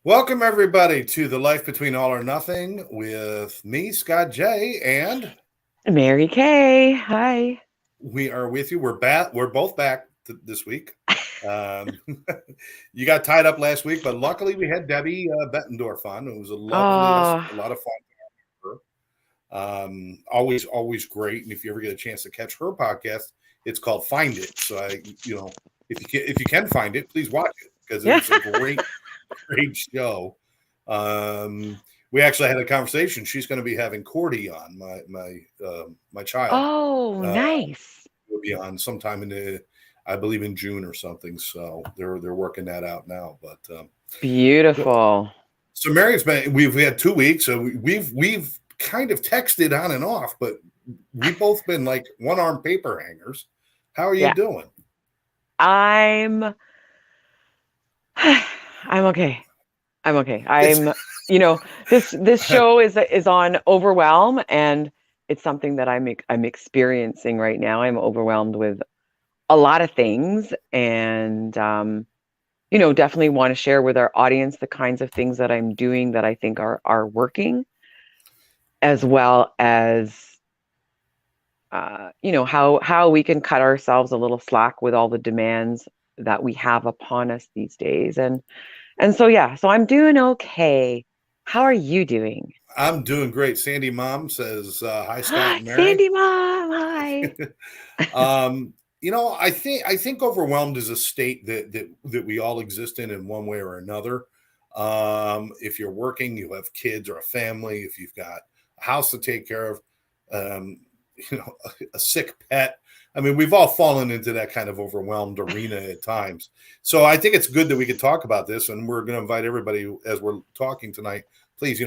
Welcome, everybody, to the Life Between All or Nothing with me, Scott J. And Mary Kay. Hi. we are with you. We're back. We're both back this week. Um, you got tied up last week, but luckily we had Debbie Bettendorf on. It was Oh, a lot of fun for her. Always great. And if you ever get a chance to catch her podcast, it's called Find It. So if you can find it, please watch it because yeah. it's a great show. We actually had a conversation. She's going to be having Cordy on my child. Oh, Uh, nice. will be on sometime I believe in June or something. So they're working that out now. Beautiful. So Mary's been. We've had 2 weeks. So we've kind of texted on and off, but we've both been like one arm paper hangers. How are you Yeah. doing? I'm I'm okay. I'm okay. It's This show is on overwhelm, and it's something that I'm experiencing right now. I'm overwhelmed with a lot of things, and definitely want to share with our audience the kinds of things that I'm doing that I think are working, as well as how we can cut ourselves a little slack with all the demands that we have upon us these days. So I'm doing okay. How are you doing? I'm doing great. Sandy Mom says hi, Scott and Mary. Sandy Mom, hi. um, I think overwhelmed is a state that we all exist in one way or another. If you're working, you have kids or a family. If you've got a house to take care of, um, a sick pet. I mean, we've all fallen into that kind of overwhelmed arena at times. So I think it's good that we could talk about this, and we're going to invite everybody as we're talking tonight. Please,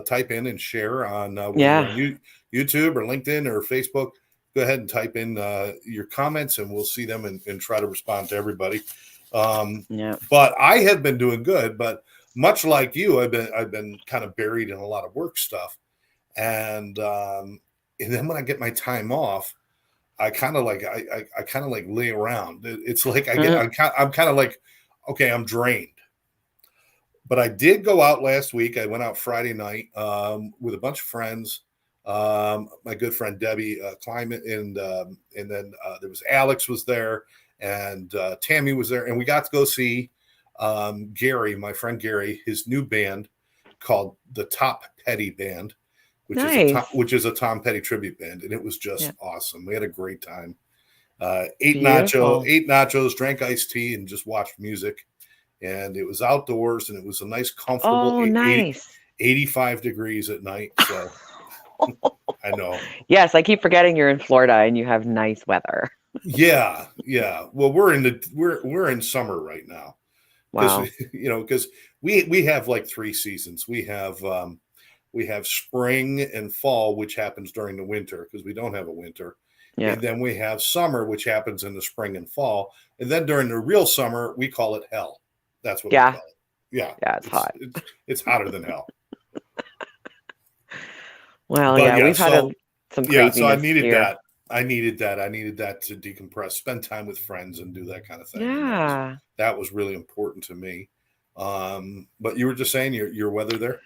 type in and share on whether you're Yeah. on YouTube or LinkedIn or Facebook. Go ahead and type in your comments, and we'll see them and try to respond to everybody. Yeah. But I have been doing good. But much like you, I've been kind of buried in a lot of work stuff, and then when I get my time off, I kind of like I kind of like lay around. It's like Mhm. I'm kind of like, okay, I'm drained. But I did go out last week. I went out Friday night with a bunch of friends. My good friend Debbie Climate, and then there was Alex was there, and Tammy was there, and we got to go see Gary, my friend Gary, his new band called the Top Petty Band, Nice. which is a Tom Petty tribute band, and it was Yeah. just awesome. We had a great time. Beautiful. Ate nachos, drank iced tea, and just watched music. And it was outdoors, and it was a nice, comfortable Oh, 80, nice. 85 degrees at night. So I know. Yes, I keep forgetting you're in Florida and you have nice weather. Yeah, yeah. Well, we're in summer right now because Wow. because we have like three seasons. We have spring and fall, which happens during the winter because we don't have a winter. Yeah. And then we have summer, which happens in the spring and fall. And then during the real summer, we call it hell. That's what we Yeah. call it. Yeah, Yeah, it's hot. it's hotter than hell. Well, But yeah, yeah, we've had so some yeah, so I craziness needed here. that. I needed that to decompress, spend time with friends, and do that kind of thing. And Yeah. that was really important to me. But you were just saying your weather there.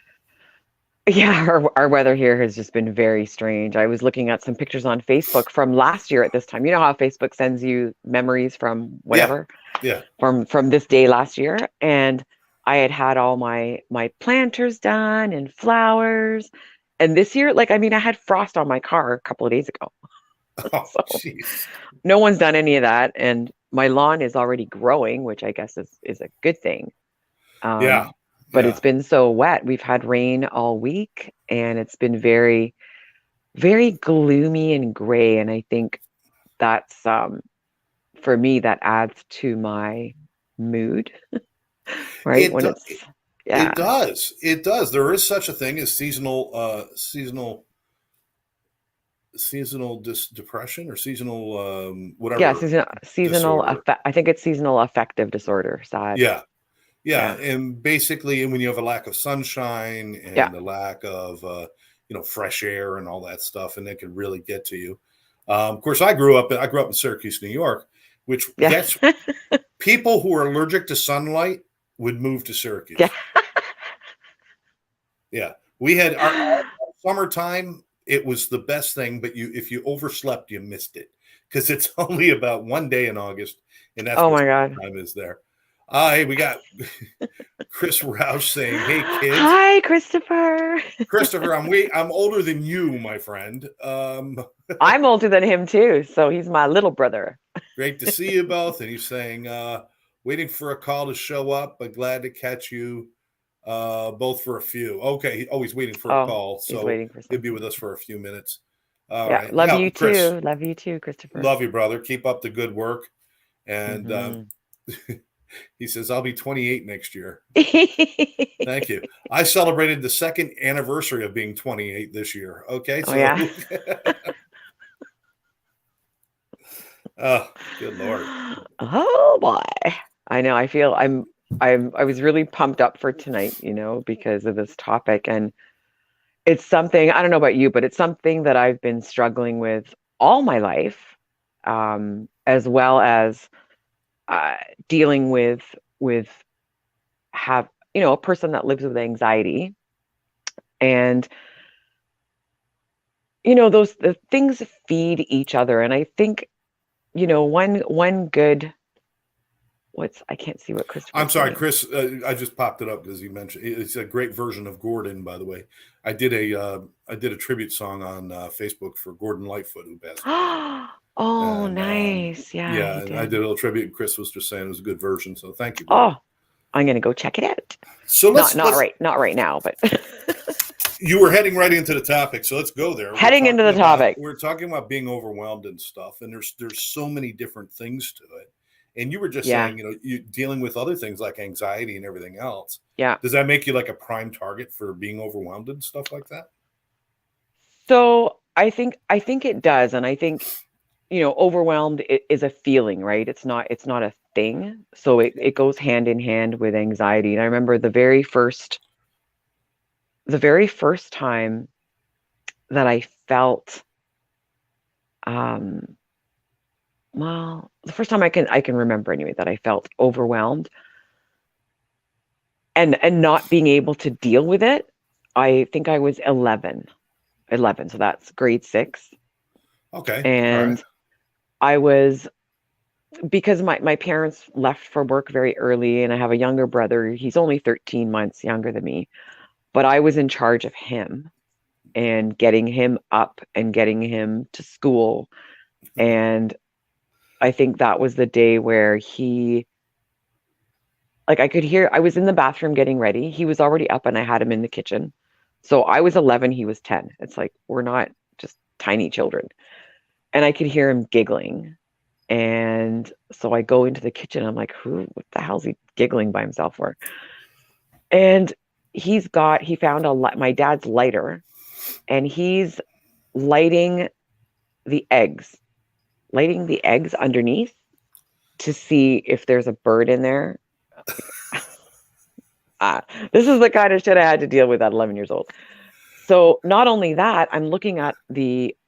Yeah, our weather here has just been very strange. I was looking at some pictures on Facebook from last year at this time. You know how Facebook sends you memories from Yeah, whatever, yeah. from this day last year, and I had all my planters done and flowers. And this year, like, I mean, I had frost on my car a couple of days ago. Oh, So jeez. no one's done any of that, and my lawn is already growing, which I guess is a good thing. Yeah, Um, but yeah. it's been so wet. We've had rain all week, and it's been very, very gloomy and gray. And I think that's for me, that adds to my mood, right? It When do- it's it yeah, does. It does. There is such a thing as seasonal depression or seasonal yeah, whatever seasonal disorder. affect. I think it's seasonal affective disorder. Sad. Yeah, yeah, Yeah, and basically, when you have a lack of sunshine yeah, and a lack of fresh air and all that stuff, and it can really get to you. Of course, I grew up in Syracuse, New York, which yeah. that's people who are allergic to sunlight would move to Yeah. Syracuse. Yeah, we had our summertime. It was the best thing, but if you overslept, you missed it because it's only about one day in August, and that's Oh what my God. time is there. Hey, we got Chris Roush saying, "Hey kids, Hi, Christopher. Christopher, I'm older than you, my friend. I'm older than him too, so he's my little brother. Great to see you both." And he's saying, "Waiting for a call to show up, but glad to catch you both for a few." Okay, he's waiting for a Oh, call, he's so waiting for he'll be something. with us for a few minutes. All Yeah, right, love yeah, you Chris, too. Love you too, Christopher. love you, brother. Keep up the good work. And Hmm. he says, "I'll be 28 next year." Thank you. I celebrated the second anniversary of being 28 this year. Okay, Oh yeah. so oh, good Lord. Oh boy. I know. I was really pumped up for tonight, because of this topic. And it's something, I don't know about you, but it's something that I've been struggling with all my life, as well as dealing with have, a person that lives with anxiety. And those the things feed each other. And I think, one good I can't see what I'm Christopher's sorry, saying. Chris. I just popped it up because you mentioned it's a great version of Gordon. By the way, I did a tribute song on Facebook for Gordon Lightfoot, who passed away. Oh, And nice. Yeah, yeah, he and I did did. a little tribute. And Chris was just saying it was a good version, so thank you, brother. Oh, I'm gonna go check it out. So Not let's not let's. right, not right now, but You were heading right into the topic, so let's go there. We're heading into talking the about topic. we're talking about being overwhelmed and stuff, and there's so many different things to it. And you were just Yeah, saying, you dealing with other things like anxiety and everything else. yeah. Does that make you like a prime target for being overwhelmed and stuff like that? So I think it does, and I think overwhelmed is a feeling, right? It's not a thing. So it goes hand in hand with anxiety. And I remember the very first time that I felt, um, well, the first time I can remember anyway that I felt overwhelmed and not being able to deal with it. I think I was 11, so that's grade 6. Okay, all right. And I was, because my parents left for work very early, and I have a younger brother. He's only 13 months younger than me, but I was in charge of him and getting him up and getting him to school. And I think that was the day where I could hear, I was in the bathroom getting ready. He was already up and I had him in the kitchen. So I was 11, he was 10. It's like we're not just tiny children. And I could hear him giggling. And so I go into the kitchen. I'm like, what the hell's he giggling by himself for? And he found my dad's lighter, and he's lighting the eggs, lighting the eggs underneath to see if there's a bird in there. This is the kind of shit I had to deal with at 11 years old. So not only that, I'm looking at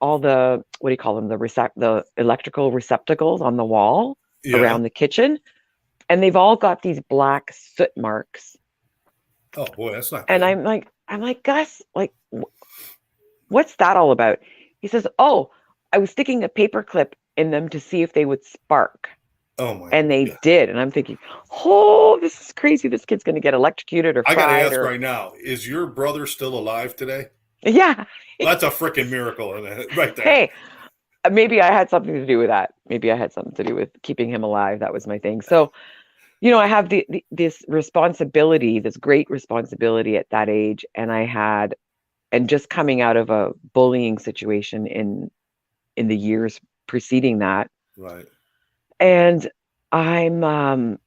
all the, what do you call them, the electrical receptacles on the wall Yeah. around the kitchen, and they've all got these black soot marks. Oh boy, that's not And good. I'm like, Gus, like, what's that all about? He says, oh, I was sticking a paper clip in them to see if they would spark. Oh my. And they Yeah. did. And I'm thinking, oh, this is crazy. This kid's going to get electrocuted or I got to fried ask or, right now: is your brother still alive today? yeah. That's a freaking miracle, right there. Hey, maybe I had something to do with that. Maybe I had something to do with keeping him alive. That was my thing. So, I have this responsibility, this great responsibility at that age. And just coming out of a bullying situation in the years preceding that. Right. And I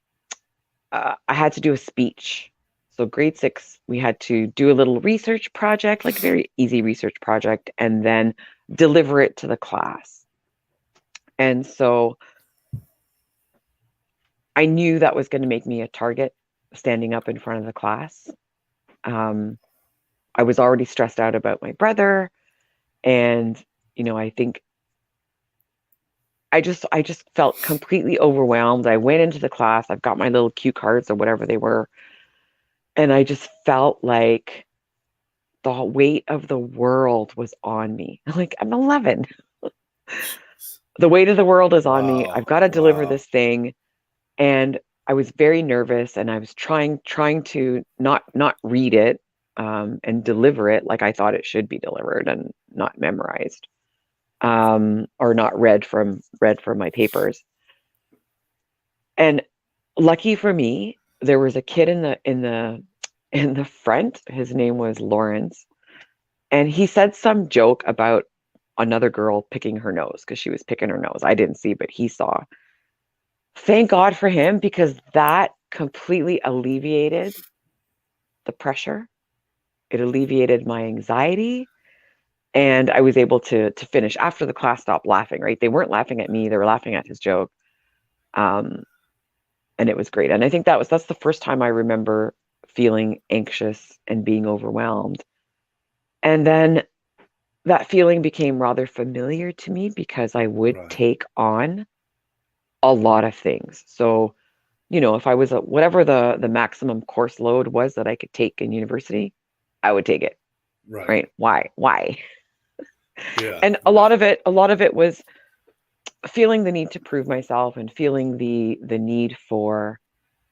had to do a speech. So grade 6, we had to do a little research project, like a very easy research project, and then deliver it to the class. And so I knew that was going to make me a target standing up in front of the class. I was already stressed out about my brother. And, I think I just felt completely overwhelmed. I went into the class. I've got my little cue cards or whatever they were, and I just felt like the weight of the world was on me. Like, I'm 11. The weight of the world is on me. I've Wow. got to deliver Wow. this thing. And I was very nervous, and I was trying to not read it, and deliver it like I thought it should be delivered and not memorized, or not read from my papers. And lucky for me, there was a kid in the front. His name was Lawrence, and he said some joke about another girl picking her nose because she was picking her nose. I didn't see, but he saw. Thank God for him, because that completely alleviated the pressure. It alleviated my anxiety, and I was able to finish after the class stopped laughing, right? They weren't laughing at me, they were laughing at his joke. Um, and it was great. And I think that's the first time I remember feeling anxious and being overwhelmed. And then that feeling became rather familiar to me because I would Right. take on a lot of things. So, if I was whatever the maximum course load was that I could take in university, I would take it, Right. right? Why? Yeah. And Yeah. a lot of it was feeling the need to prove myself and feeling the need for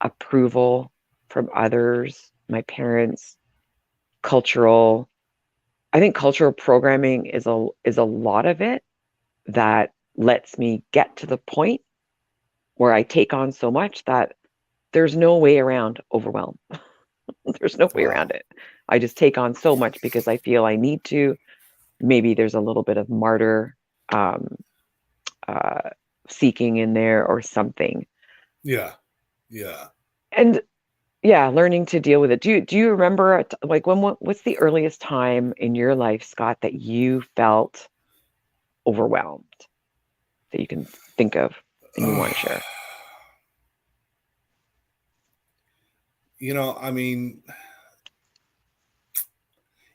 approval from others, my parents, cultural. I think cultural programming is a lot of it that lets me get to the point where I take on so much that there's no way around overwhelm. There's no way around Wow. it. I just take on so much because I feel I need to. Maybe there's a little bit of martyr, um, uh, seeking in there or something. Yeah. Yeah. And yeah, learning to deal with it. Do you remember like what's the earliest time in your life, Scott, that you felt overwhelmed that you can think of and you want to share? I mean,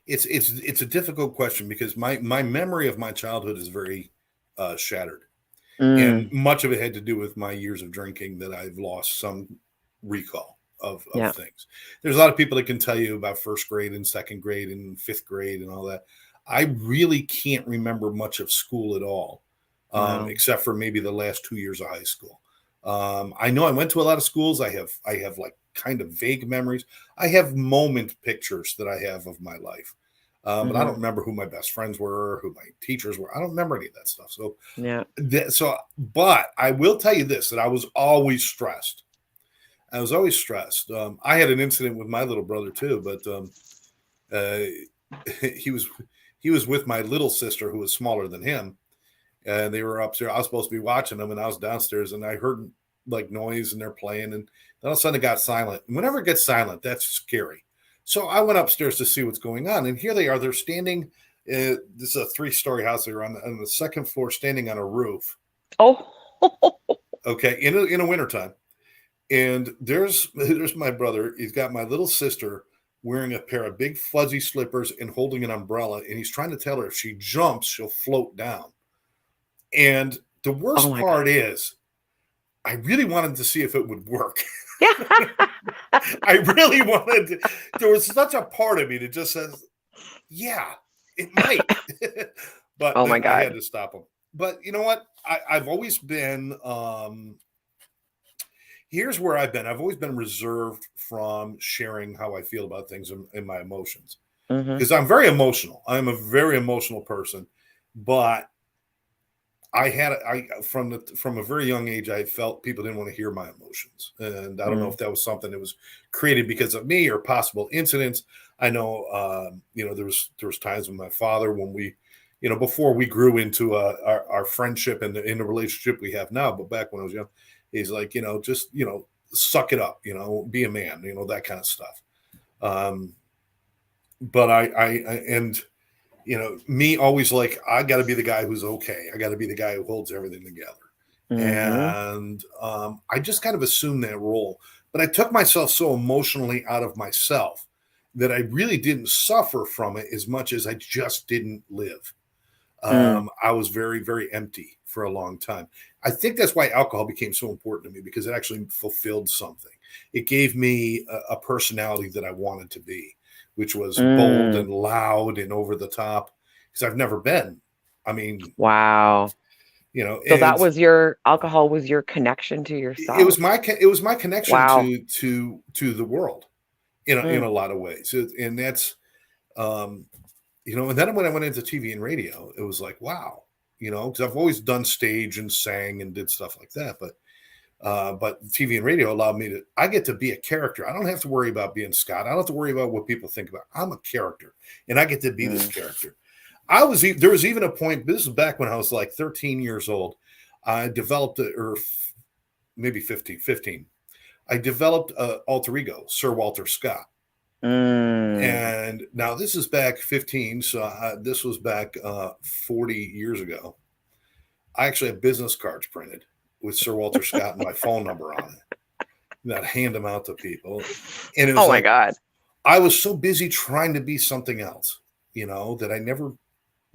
it's a difficult question because my memory of my childhood is very shattered, and Mm, much of it had to do with my years of drinking that I've lost some recall of yeah. things. There's a lot of people that can tell you about first grade and second grade and fifth grade and all that. I really can't remember much of school at all, Wow. except for maybe the last 2 years of high school. I know I went to a lot of schools. I have like kind of vague memories. I have moment pictures that I have of my life. But I don't Hmm. remember who my best friends were, who my teachers were. I don't remember any of that stuff. Yeah. But I will tell you this: that I was always stressed. I was always stressed. I had an incident with my little brother too, but uh, he was he was with my little sister who was smaller than him, and they were upstairs. I was supposed to be watching them, and I was downstairs, and I heard like noise, and they're playing, and then all of a sudden it got silent. And whenever it gets silent, that's scary. So I went upstairs to see what's going on, and here they are. They're standing. This is a three-story house. They were on the second floor, standing on a roof. Oh. Okay, in a wintertime. And there's my brother. He's got my little sister wearing a pair of big fuzzy slippers and holding an umbrella, and he's trying to tell her if she jumps, she'll float down. And the Oh worst my God. part is, I really wanted to see if it would work. Yeah. I really wanted to. There was such a part of me that just says, yeah, it might. But Oh my then I had God. to stop him. But you know what? I've always been here's where I've been. I've always been reserved from sharing how I feel about things and my emotions Hmm. because I'm very emotional. I'm a very emotional person, but I from a very young age I felt people didn't want to hear my emotions, and I don't know Mm, if that was something that was created because of me or possible incidents. I know there was times with my father when we, before we grew into our friendship and in the relationship we have now, but back when I was young, he's like, just suck it up, be a man, that kind of stuff. Um, but and me always like I got to be the guy who's okay. I got to be the guy who holds everything together. hmm. And I just kind of assumed that role. But I took myself so emotionally out of myself that I really didn't suffer from it as much as I just didn't live. Mm, I was very, very empty for a long time. I think that's why alcohol became so important to me, because it actually fulfilled something. It gave me a personality that I wanted to be, which was bold Mm. and loud and over the top, because I've never been. I mean, Wow. So that and was your alcohol was your connection to yourself. it was my connection Wow. to the world in Mm. a lot of ways. And that's um, and then when I went into TV and radio, it was like, wow, because I've always done stage and sang and did stuff like that, but TV and radio allowed me to. I get to be a character. I don't have to worry about being Scott. I don't have to worry about what people think about. I'm a character, and I get to be this Mm. character. There was even a point. This is back when I was like 13 years old. I developed or maybe 15. I developed a alter ego, Sir Walter Scott. Mm. And now this is back 15, so this was back 40 years ago. I actually have business cards printed with Sir Walter Scott and my phone number on it. And I'd hand them out to people. And it was Oh my like, God. I was so busy trying to be something else, that I never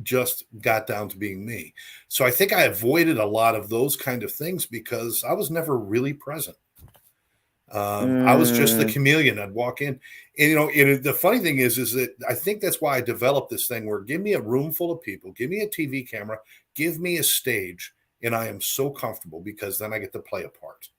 just got down to being me. So I think I avoided a lot of those kind of things because I was never really present. I was just the Mm. chameleon. I'd walk in, and the funny thing is that I think that's why I developed this thing where give me a room full of people, give me a TV camera, give me a stage, and I am so comfortable because then I get to play a part.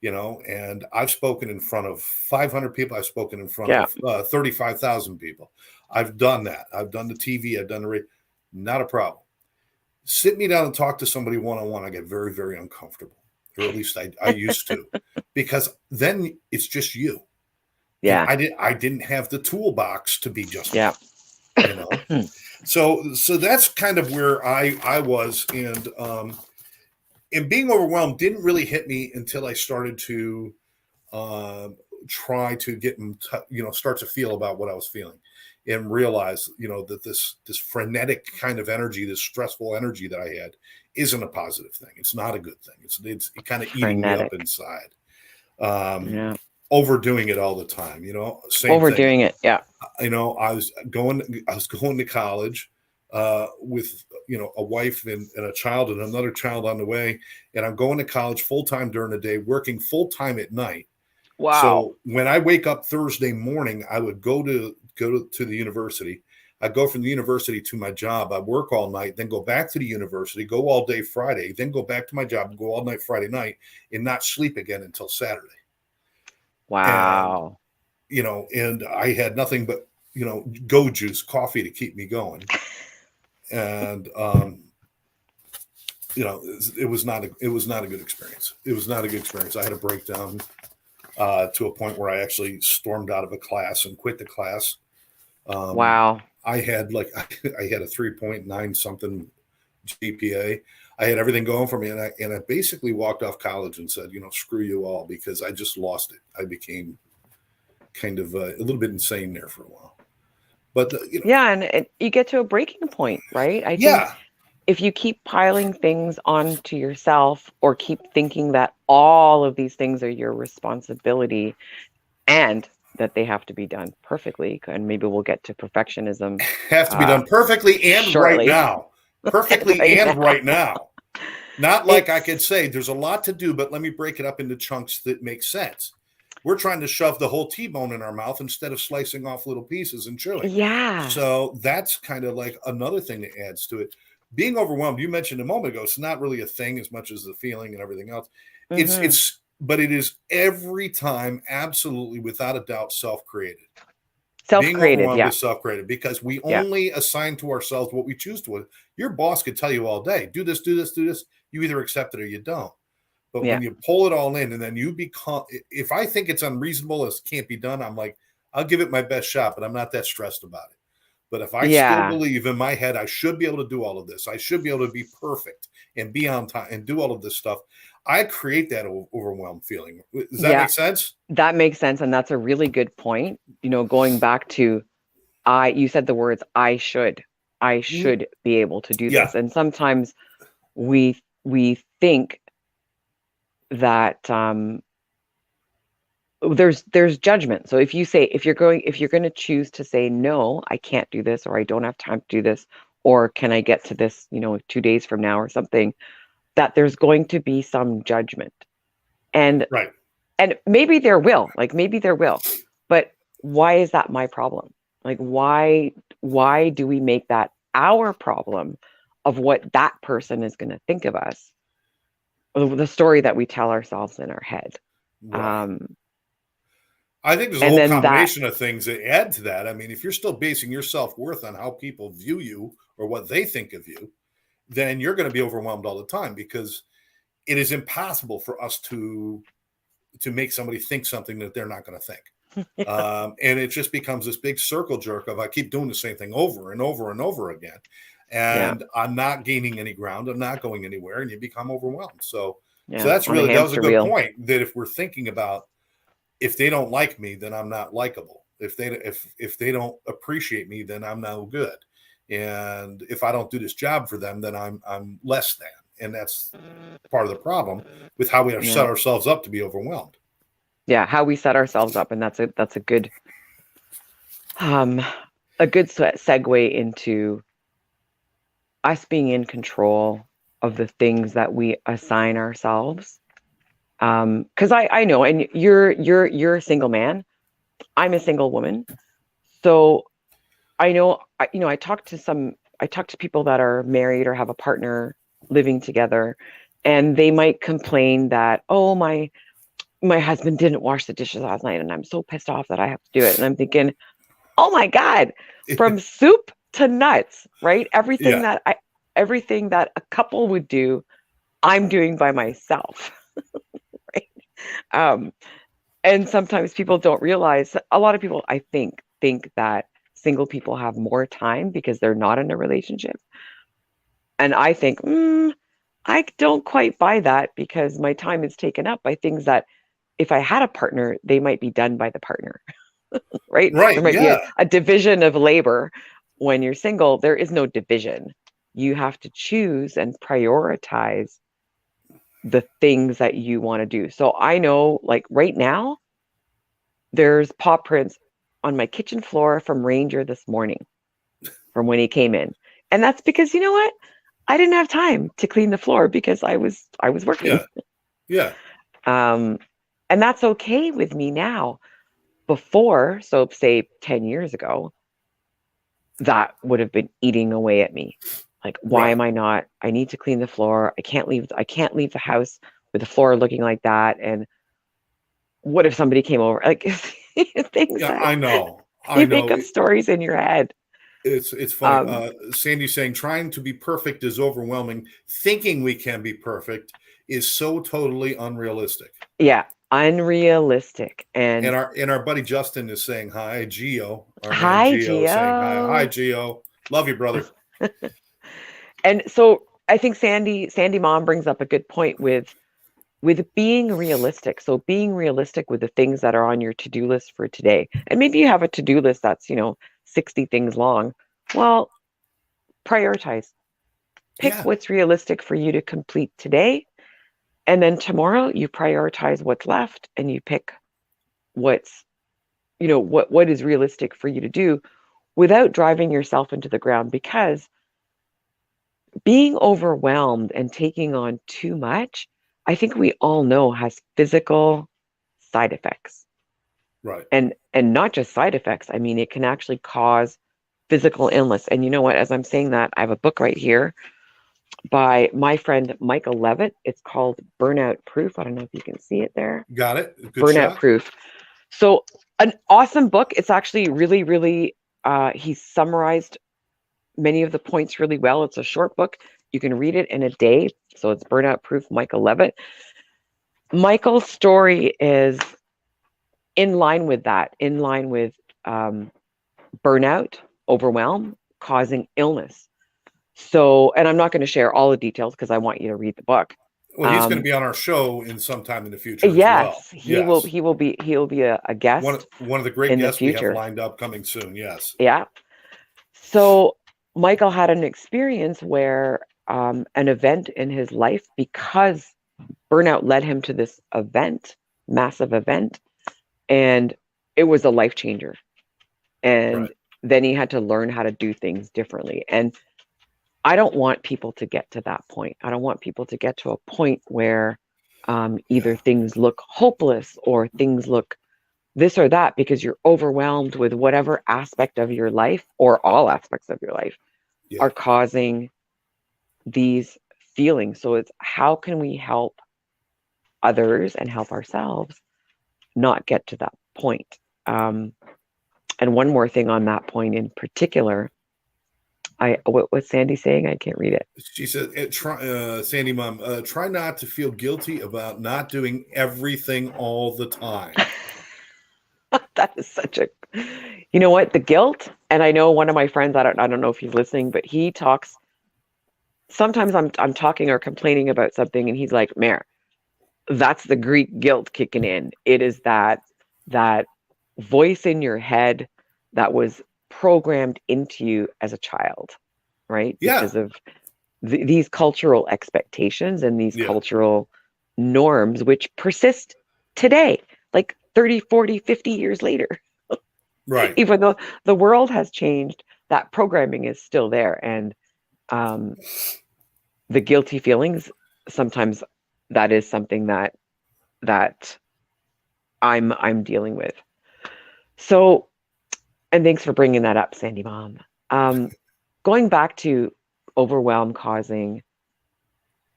And I've spoken in front of 500 people. I've spoken in front Yeah. of 35,000 people. I've done that. I've done the TV. I've done the radio. Not a problem. Sit me down and talk to somebody one-on-one. I get very, very uncomfortable, or at least I used to, because then it's just you. And Yeah. I didn't have the toolbox to be just Yeah. me. So that's kind of where I was, and being overwhelmed didn't really hit me until I started to try to get start to feel about what I was feeling, and realize that this frenetic kind of energy, this stressful energy that I had, isn't a positive thing. It's not a good thing. It's kind of eating me up Frenetic. inside. Yeah. Overdoing it all the time. Same thing. Overdoing it. Yeah. I was going to college with a wife and a child and another child on the way, and I'm going to college full time during the day, working full time at night. Wow. So when I wake up Thursday morning, I would go to the university. I go from the university to my job. I work all night, then go back to the university, go all day Friday, then go back to my job, go all night Friday night, and not sleep again until Saturday. Wow. And I had nothing but go juice, coffee to keep me going. And it was not a good experience. It was not a good experience. I had a breakdown to a point where I actually stormed out of a class and quit the class. Wow. I had I had a 3.9 something GPA. I had everything going for me, and I basically walked off college and said, screw you all, because I just lost it. I became kind of a little bit insane there for a while. But Yeah, and you get to a breaking point, right? I think yeah, if you keep piling things onto yourself, or keep thinking that all of these things are your responsibility and that they have to be done perfectly, and maybe we'll get to perfectionism have to be done perfectly and right shortly. now. Perfectly Right and now. right now. Not like I It's could say there's a lot to do, but let me break it up into chunks that make sense. We're trying to shove the whole T-bone in our mouth instead of slicing off little pieces and chewing. yeah. So that's kind of like another thing that adds to it. Being overwhelmed, you mentioned a moment ago, it's not really a thing as much as the feeling and everything else. Mhm. But it is every time, absolutely, without a doubt, self-created. Being Self-created, overwhelmed yeah. is self-created, because we Yeah. only assign to ourselves what we choose to. Your boss could tell you all day, do this, do this, do this. You either accept it or you don't. But Yeah. when you pull it all in, and then you become, if I think it's unreasonable, it can't be done, I'm like, I'll give it my best shot, but I'm not that stressed about it. But if I still Yeah. believe in my head, I should be able to do all of this, I should be able to be perfect and be on time and do all of this stuff, I create that overwhelmed feeling. Does that Yeah. make sense? That makes sense, and that's a really good point. Going back to you said the words I should be able to do Yeah. this. And sometimes we think that there's judgment. So if you're going to choose to say no, I can't do this, or I don't have time to do this, or can I get to this, 2 days from now or something, that there's going to be some judgment. And Right. maybe there will, but why is that my problem? Like, why do we make that our problem of what that person is going to think of us? The story that we tell ourselves in our head. Right. I think there's a And whole then that, combination of things that add to that. I mean, if you're still basing your self-worth on how people view you or what they think of you, then you're going to be overwhelmed all the time, because it is impossible for us to make somebody think something that they're not going to think. And it just becomes this big circle jerk of, I keep doing the same thing over and over and over again, yeah, and I'm not gaining any ground. I'm not going anywhere, and you become overwhelmed. So yeah, that's on a really, that was a hamster good wheel. point, that if we're thinking about, if they don't like me, then I'm not likable. If they don't appreciate me, then I'm no good. And if I don't do this job for them, then I'm less than. And that's part of the problem with how we have Yeah, set ourselves up to be overwhelmed. yeah, how we set ourselves up, and that's a good um a good segue into us being in control of the things that we assign ourselves. Because I know, and you're a single man, I'm a single woman, so I know, I talk to people that are married or have a partner living together, and they might complain that, oh, my husband didn't wash the dishes last night, and I'm so pissed off that I have to do it. And I'm thinking, oh my God, from soup to nuts, right? Yeah. Everything that a couple would do, I'm doing by myself, right? Um, and sometimes people don't realize, a lot of people, I think that single people have more time because they're not in a relationship. And I think, I don't quite buy that, because my time is taken up by things that if I had a partner, they might be done by the partner, right? Right. There might be Yeah. a division of labor. When you're single, there is no division. You have to choose and prioritize the things that you want to do. So I know, like right now, there's paw prints on my kitchen floor from Ranger this morning, from when he came in. And that's because, you know what? I didn't have time to clean the floor because I was working. Yeah. Yeah. And that's okay with me now. Before, so say 10 years ago, that would have been eating away at me. Like, why Right. am I not? I need to clean the floor. I can't leave the house with the floor looking like that. And what if somebody came over? Like, things Yeah. that I know. I you make know. up stories in your head. It's funny. Um, Sandy's saying trying to be perfect is overwhelming. Thinking we can be perfect is so totally unrealistic. yeah, unrealistic. And And our buddy Justin is saying hi. Geo, our man hi, Geo, is saying hi. Hi, Geo. Geo. Love you, brother. And so I think Sandy Mom brings up a good point with being realistic. So being realistic with the things that are on your to-do list for today. And maybe you have a to-do list that's, 60 things long. Well, prioritize. Pick Yeah. what's realistic for you to complete today. And then tomorrow you prioritize what's left, and you pick what's, what is realistic for you to do without driving yourself into the ground, because being overwhelmed and taking on too much, I think we all know, has physical side effects. Right. And not just side effects. I mean, it can actually cause physical illness. And you know what? As I'm saying that, I have a book right here by my friend Michael Levitt. It's called Burnout Proof. I don't know if you can see it there. Got it. Good Burnout shot. Proof. So an awesome book. It's actually really, really, he's summarized many of the points really well. It's a short book. You can read it in a day. So it's Burnout Proof, Michael Levitt. Michael's story is in line with that, in line with burnout, overwhelm, causing illness. So, and I'm not going to share all the details because I want you to read the book. Well, he's going to be on our show in sometime in the future as well. Yes, Yes. he'll be a guest. One of the great in the guests we have future. lined up coming soon. Yes. Yeah. So Michael had an experience where an event in his life, because burnout led him to this event, massive event, and it was a life changer. And Right. then he had to learn how to do things differently. And I don't want people to get to that point. I don't want people to get to a point where either Yeah. things look hopeless or things look this or that because you're overwhelmed with whatever aspect of your life or all aspects of your life Yeah. are causing these feelings. So it's how can we help others and help ourselves not get to that point? And one more thing on that point in particular, what was Sandy saying? I can't read it. She said, Sandy mom, try not to feel guilty about not doing everything all the time. That is such a, you know what, the guilt. And I know one of my friends, I don't know if he's listening, but he talks. Sometimes I'm talking or complaining about something, and he's like, "Mare, that's the Greek guilt kicking in. It is that voice in your head that was programmed into you as a child, right? Yeah. Because of these cultural expectations and these Yeah. cultural norms, which persist today, like 30, 40, 50 years later. Right. Even though the world has changed, that programming is still there. And um, the guilty feelings, sometimes that is something that I'm dealing with. So, and thanks for bringing that up, Sandy Mom. Going back to overwhelm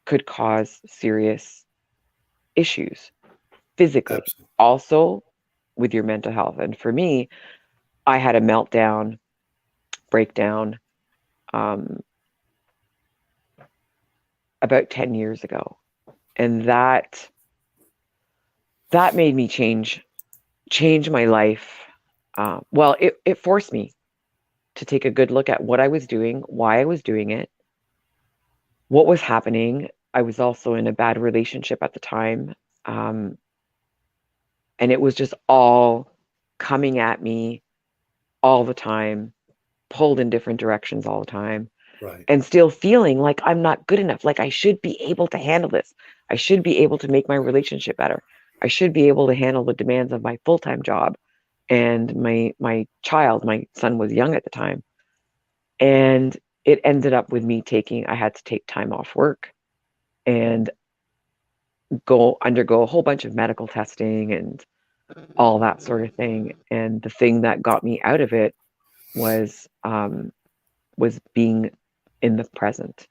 could cause serious issues physically, Absolutely. also with your mental health. And for me, I had a meltdown, breakdown, um, about 10 years ago. And that made me change my life. Well, it forced me to take a good look at what I was doing, why I was doing it, what was happening. I was also in a bad relationship at the time. Um, and it was just all coming at me all the time, pulled in different directions all the time, Right. and still feeling like I'm not good enough. Like I should be able to handle this. I should be able to make my relationship better. I should be able to handle the demands of my full-time job and my child. My son was young at the time. And it ended up with me I had to take time off work and go undergo a whole bunch of medical testing and all that sort of thing. And the thing that got me out of it was being in the present,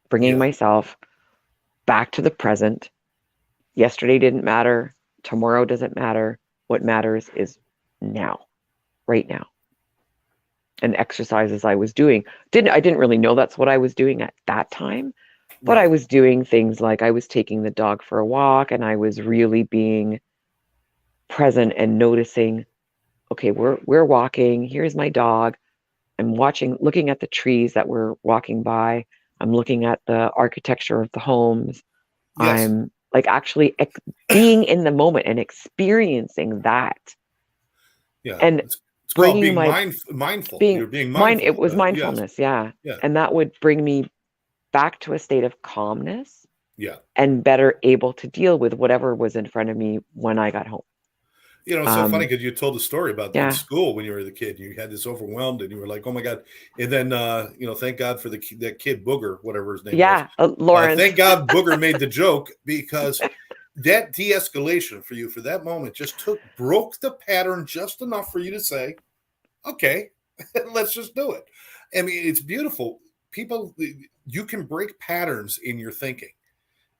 bringing Yeah. myself back to the present. Yesterday didn't matter. Tomorrow doesn't matter. What matters is now, right now. And exercises I was doing I didn't really know that's what I was doing at that time, but I Right. was doing things like I was taking the dog for a walk and I was really being present and noticing, okay, we're walking, here's my dog. I'm looking at the trees that we're walking by. I'm looking at the architecture of the homes. Yes. I'm like actually being in the moment and experiencing that Yeah. and It's called bringing being my mindful. being You're being mind. mindful It of was that. Yes. mindfulness. Yeah. Yeah. And that would bring me back to a state of calmness Yeah. and better able to deal with whatever was in front of me when I got home. It's so funny because you told the story about in Yeah. school when you were the kid, you had this overwhelmed and you were like, oh my God. And then, thank God for that kid Booger, whatever his name was. Yeah. Lawrence. Thank God Booger made the joke because that de-escalation for you for that moment just broke the pattern just enough for you to say, okay, let's just do it. I mean, it's beautiful. People, you can break patterns in your thinking.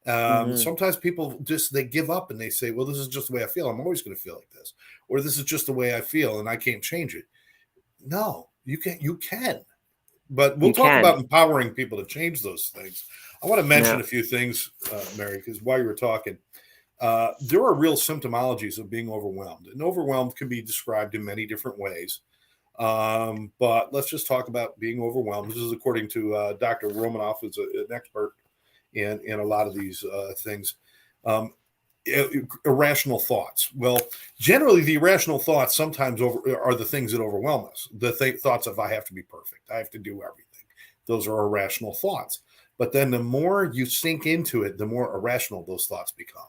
Hmm. Sometimes people they give up and they say, well, this is just the way I feel. I'm always going to feel like this, or this is just the way I feel and I can't change it. No, you can, but we'll You talk can. about empowering people to change those things. I want to mention Yeah. a few things, Mary, because while you were talking, there are real symptomologies of being overwhelmed, and overwhelmed can be described in many different ways. But let's just talk about being overwhelmed. This is according to Dr. Romanoff, who's an expert in a lot of these things. Um, Irrational thoughts. Well, generally, the irrational thoughts sometimes are the things that overwhelm us. The thoughts of I have to be perfect, I have to do everything. Those are irrational thoughts. But then the more you sink into it, the more irrational those thoughts become.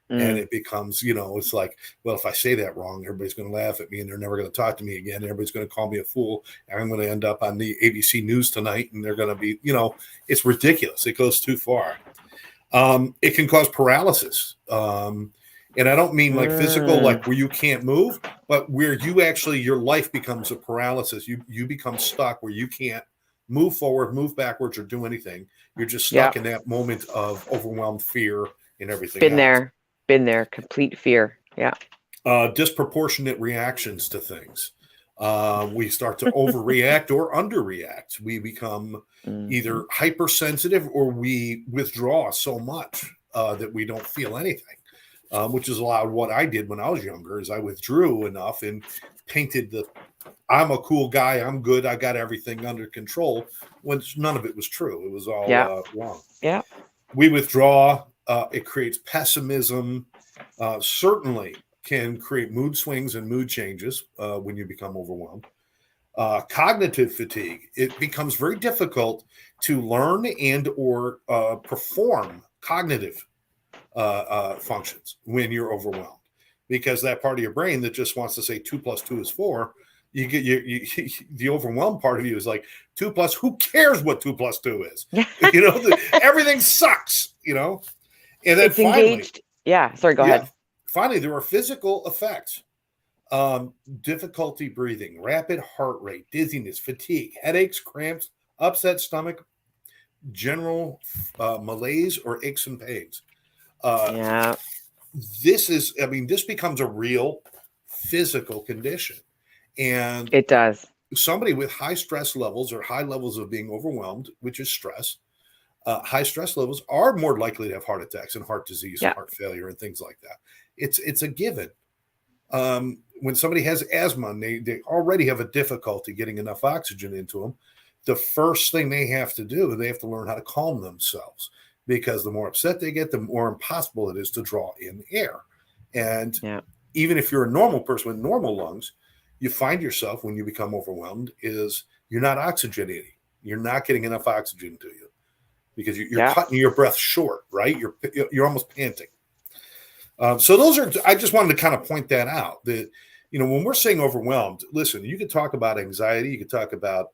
And Mm. it becomes, it's like, well, if I say that wrong, everybody's going to laugh at me and they're never going to talk to me again. Everybody's going to call me a fool. And I'm going to end up on the ABC News tonight and they're going to be, it's ridiculous. It goes too far. It can cause paralysis. And I don't mean like physical, Mm. like where you can't move, but where you actually, your life becomes a paralysis. You become stuck where you can't move forward, move backwards, or do anything. You're just Yeah. stuck in that moment of overwhelmed fear and everything Been else. there. Complete fear. Yeah. Disproportionate reactions to things. We start to overreact or underreact. We become either hypersensitive or we withdraw so much that we don't feel anything, which is a lot of what I did when I was younger. Is I withdrew enough and painted I'm a cool guy, I'm good, I got everything under control, when none of it was true. It was all wrong. Yeah. We withdraw. It creates pessimism. Certainly can create mood swings and mood changes when you become overwhelmed. Cognitive fatigue. It becomes very difficult to learn and or perform cognitive functions when you're overwhelmed, because that part of your brain that just wants to say 2 + 2 is 4, you get the overwhelmed part of you is like 2 plus. Who cares what 2 + 2 is? Everything sucks. And then It's finally, engaged. Yeah. Sorry. Go ahead. Finally, there are physical effects. Difficulty breathing, rapid heart rate, dizziness, fatigue, headaches, cramps, upset stomach, general malaise or aches and pains. This becomes a real physical condition. And it does. Somebody with high stress levels or high levels of being overwhelmed, which is stress, high stress levels are more likely to have heart attacks and heart disease, and heart failure, and things like that. It's a given. When somebody has asthma and they already have a difficulty getting enough oxygen into them, the first thing they have to do, they have to learn how to calm themselves, because the more upset they get, the more impossible it is to draw in air. And even if you're a normal person with normal lungs, you find yourself, when you become overwhelmed, is you're not oxygenating. You're not getting enough oxygen to you, because you're cutting your breath short, right? You're almost panting. So those are, I just wanted to kind of point that out, that, when we're saying overwhelmed, listen, you could talk about anxiety, you could talk about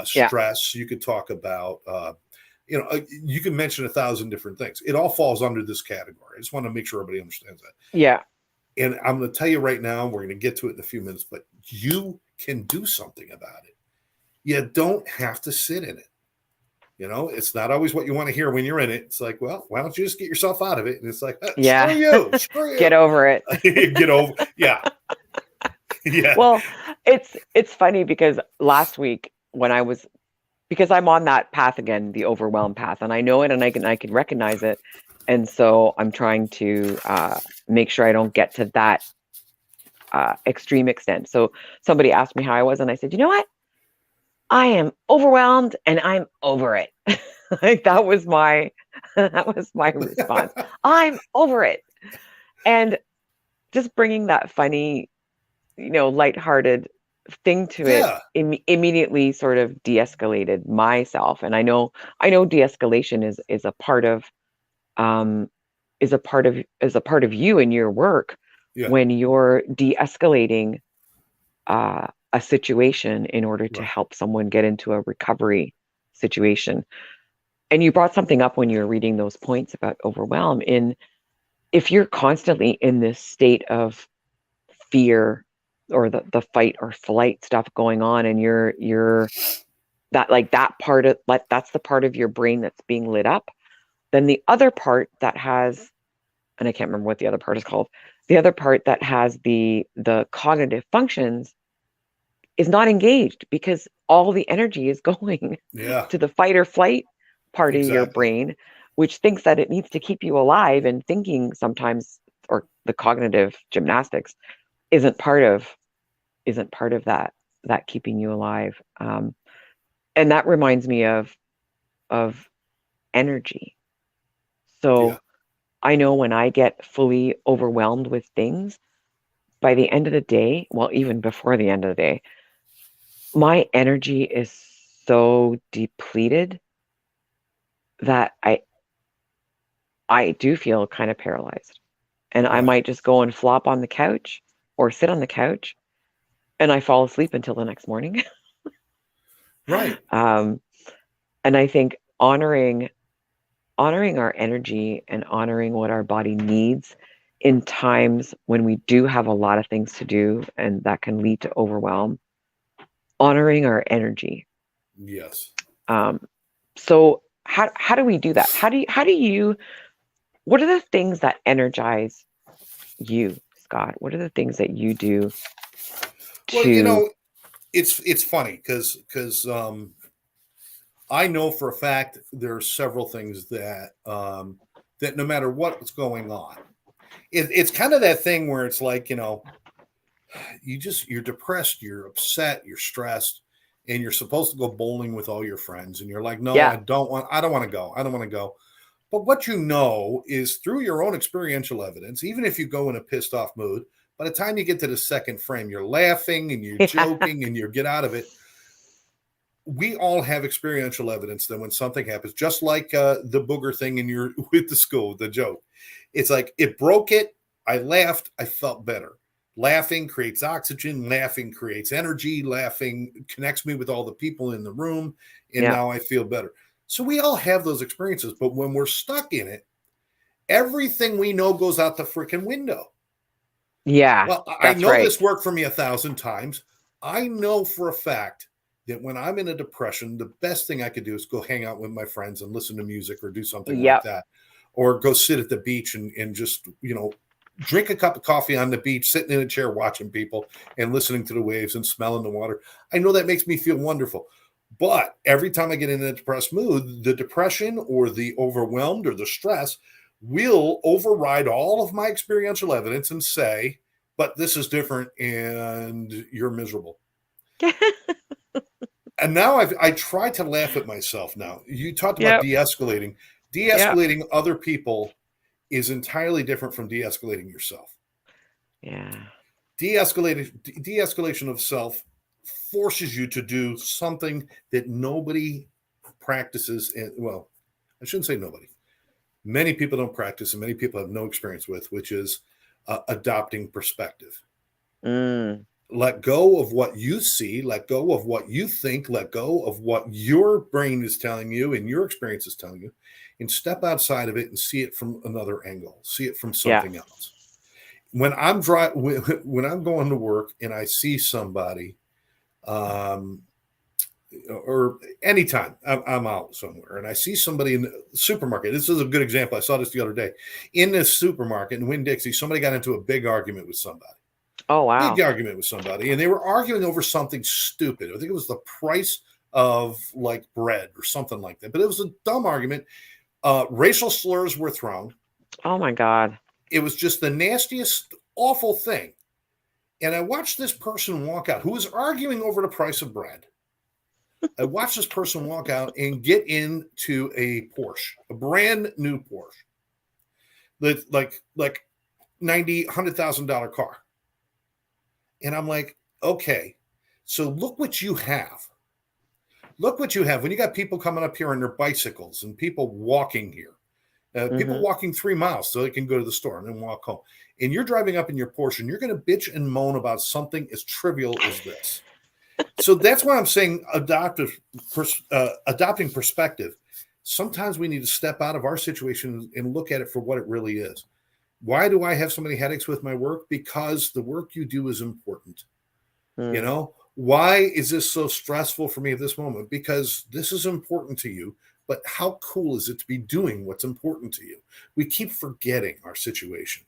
stress, you could talk about, you can mention 1,000 different things. It all falls under this category. I just want to make sure everybody understands that. Yeah. And I'm going to tell you right now, we're going to get to it in a few minutes, but you can do something about it. You don't have to sit in it. It's not always what you want to hear when you're in it. It's like, well, why don't you just get yourself out of it? And it's like, screw you. Get over it. Get over. Yeah. Yeah. Well, it's funny because last week because I'm on that path again, the overwhelmed path, and I know it, and I can recognize it. And so I'm trying to make sure I don't get to that extreme extent. So somebody asked me how I was, and I said, you know what? I am overwhelmed and I'm over it. Like that was my response. I'm over it. And just bringing that funny, lighthearted thing to it immediately sort of de-escalated myself. And I know de-escalation is a part of you in your work when you're de-escalating a situation in order to help someone get into a recovery situation. And you brought something up when you were reading those points about overwhelm. If you're constantly in this state of fear or the fight or flight stuff going on, and you're that part of, like, that's the part of your brain that's being lit up, then the other part that has, and I can't remember what the other part is called, the other part that has the cognitive functions is not engaged, because all the energy is going to the fight or flight part of your brain, which thinks that it needs to keep you alive, and thinking sometimes, or the cognitive gymnastics isn't part of that keeping you alive. And that reminds me of energy. So I know when I get fully overwhelmed with things, by the end of the day, well, even before the end of the day, my energy is so depleted that I do feel kind of paralyzed. and I Right. might just go and flop on the couch or sit on the couch, and I fall asleep until the next morning. Right. um, and I think honoring our energy and honoring what our body needs in times when we do have a lot of things to do and that can lead to overwhelm, honoring our energy. Yes. Um, so how do we do that? What are the things that energize you, Scott? What are the things that you do Well, to it's funny because I know for a fact there are several things that no matter what's going on, it's kind of that thing where it's like, you're depressed, you're upset, you're stressed, and you're supposed to go bowling with all your friends, and you're like, no, yeah. I don't want to go, I don't want to go. But what you know is through your own experiential evidence, even if you go in a pissed off mood, by the time you get to the second frame, you're laughing and you're joking and you get out of it. We all have experiential evidence that when something happens, just like the booger thing in your with the school, the joke, it's like it broke it. I laughed. I felt better. Laughing creates oxygen. Laughing creates energy. Laughing connects me with all the people in the room, and Yeah. now I feel better. So we all have those experiences, but when we're stuck in it, everything we know goes out the freaking window. Yeah, Well, I that's know right. this worked for me 1,000 times. I know for a fact that when I'm in a depression, the best thing I could do is go hang out with my friends and listen to music or do something like Yep. that, or go sit at the beach and just, drink a cup of coffee on the beach, sitting in a chair watching people and listening to the waves and smelling the water. I know that makes me feel wonderful. But every time I get in a depressed mood, the depression or the overwhelmed or the stress will override all of my experiential evidence and say, but this is different and you're miserable. And now I try to laugh at myself now. You talked about Yep. de-escalating. Yep. De-escalating other people is entirely different from de-escalating yourself. Yeah. De-escalation of self forces you to do something that nobody practices. Well, I shouldn't say nobody. Many people don't practice and many people have no experience with, which is adopting perspective. Mm. Let go of what you see, let go of what you think, let go of what your brain is telling you and your experience is telling you, and step outside of it and see it from another angle, see it from Yeah. something else. When when I'm going to work and I see somebody, um, or anytime I'm out somewhere and I see somebody in the supermarket. This is a good example. I saw this the other day in this supermarket in Winn-Dixie. Somebody got into a big argument with somebody. Oh, Big wow. argument with somebody, and they were arguing over something stupid. I think it was the price of like bread or something like that. But it was a dumb argument. Racial slurs were thrown. Oh my God. It was just the nastiest, awful thing. And I watched this person walk out who was arguing over the price of bread. I watched this person walk out and get into a Porsche, a brand new Porsche, like $90,000 car. And I'm like, okay, so look what you have. Look what you have when you got people coming up here on their bicycles and people walking here, people Mm-hmm. walking 3 miles so they can go to the store and then walk home. And you're driving up in your Porsche and you're going to bitch and moan about something as trivial as this. So that's why I'm saying adopting perspective. Sometimes we need to step out of our situation and look at it for what it really is. Why do I have so many headaches with my work? Because the work you do is important. Mm. Why is this so stressful for me at this moment? Because this is important to you, but how cool is it to be doing what's important to you? We keep forgetting our situation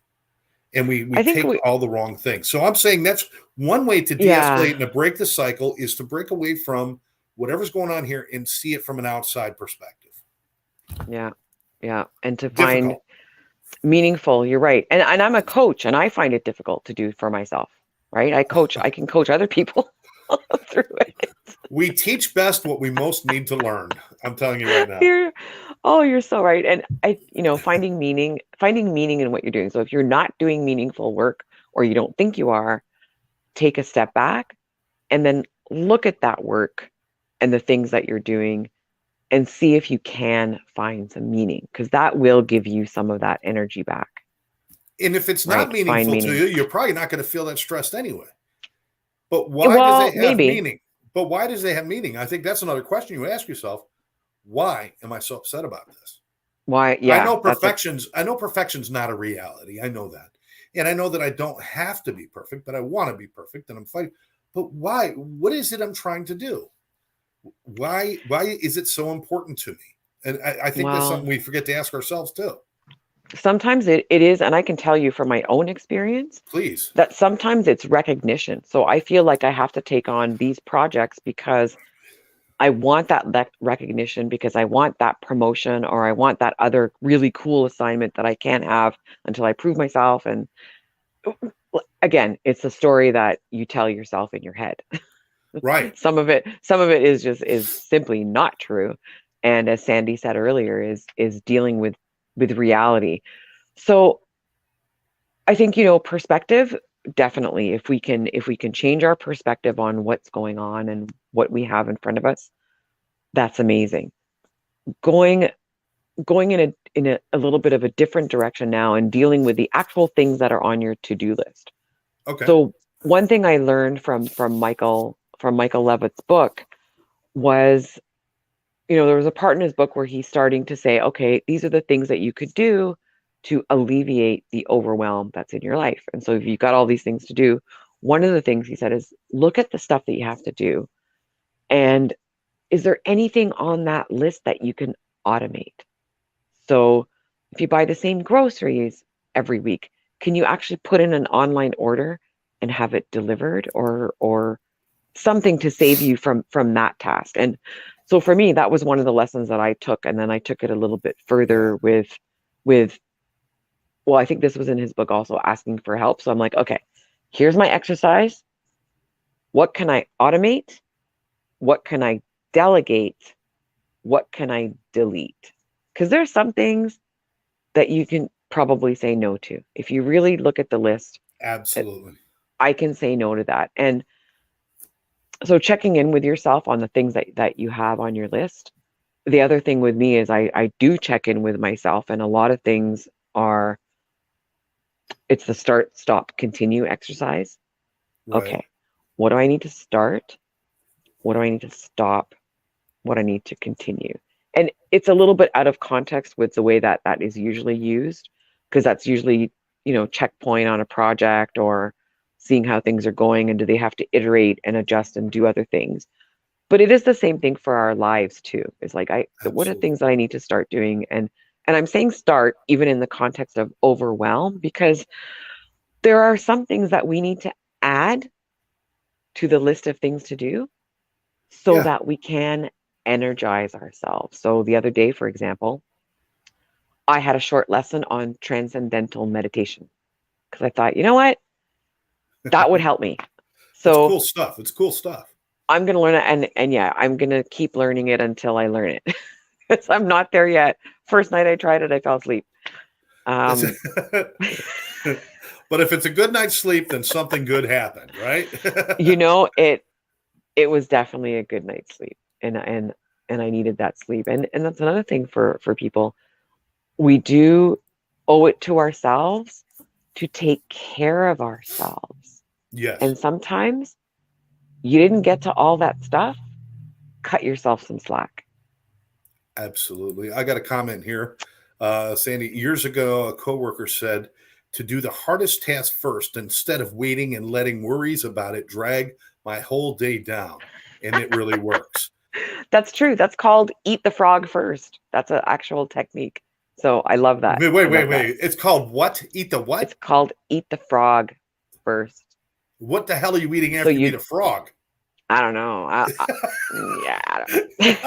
and we I think take all the wrong things. So I'm saying that's one way to yeah. de-escalate and to break the cycle is to break away from whatever's going on here and see it from an outside perspective. Yeah. Yeah. And to find Difficult. meaningful, you're right. And I'm a coach and I find it difficult to do for myself, right? I can coach other people through it. We teach best what we most need to learn. I'm telling you right now. You're so right. And finding meaning in what you're doing. So if you're not doing meaningful work or you don't think you are, take a step back and then look at that work and the things that you're doing and see if you can find some meaning because that will give you some of that energy back. And if it's not right? Find meaningful to meaning. you, you're probably not going to feel that stressed anyway. But why does Well, it have maybe. meaning? But why does it have meaning? I think that's another question you ask yourself. Why am I so upset about this? Why? I Yeah, know perfection's not a reality. I know that. And I know that I don't have to be perfect, but I want to be perfect and I'm fighting. But why? What is it I'm trying to do? Why is it so important to me? And I think that's well, something we forget to ask ourselves too. sometimes it is, and I can tell you from my own experience Please. that sometimes it's recognition. So I feel like I have to take on these projects because I want that recognition, because I want that promotion, or I want that other really cool assignment that I can't have until I prove myself. And again, it's a story that you tell yourself in your head. Right. Some of it is simply not true. And as Sandy said earlier, is dealing with reality. So I think, perspective, definitely, if we can change our perspective on what's going on and what we have in front of us, that's amazing. Going going in a little bit of a different direction now and dealing with the actual things that are on your to-do list. Okay. So one thing I learned from Michael Levitt's book was, there was a part in his book where he's starting to say, okay, these are the things that you could do to alleviate the overwhelm that's in your life. And so if you've got all these things to do, one of the things he said is look at the stuff that you have to do. And is there anything on that list that you can automate? So if you buy the same groceries every week, can you actually put in an online order and have it delivered, or something to save you from that task? And so for me, that was one of the lessons that I took, and then I took it a little bit Yeah. further with well, I think this was in his book also, asking for help. So I'm like, okay, here's my exercise. What can I automate? What can I delegate? What can I delete? Because there's some things that you can probably say no to. If you really look at the list, Absolutely. I can say no to that. And so checking in with yourself on the things that you have on your list. The other thing with me is I do check in with myself, and a lot of things are, it's the start, stop, continue exercise. Right. Okay, what do I need to start? What do I need to stop? What I need to continue? And it's a little bit out of context with the way that that is usually used, because that's usually, checkpoint on a project, or seeing how things are going, and do they have to iterate and adjust and do other things. But it is the same thing for our lives too. It's like, what are Absolutely. things that I need to start doing? And I'm saying start even in the context of overwhelm, because there are some things that we need to add to the list of things to do so Yeah. that we can energize ourselves. So the other day, for example, I had a short lesson on transcendental meditation, because I thought, you know what, that would help me. It's So cool stuff. It's cool stuff. I'm going to learn it, and yeah, I'm going to keep learning it until I learn it. Because I'm not there yet. First night I tried it, I fell asleep. That's Um, But if it's a good night's sleep, then something good happened, right? it was definitely a good night's sleep, and I needed that sleep. And that's another thing for people. We do owe it to ourselves to take care of ourselves. Yes, And sometimes you didn't get to all that stuff, cut yourself some slack. absolutely. I got a comment here. Sandy, years ago, a coworker said to do the hardest task first instead of waiting and letting worries about it drag my whole day down. And it really works. That's true. That's called eat the frog first. That's an actual technique. So I love that. Wait, I wait, wait, love that. wait. It's called what? Eat the It's what? called eat the frog first. What the hell are you eating So after you eat a frog? I don't know. Yeah, I don't know.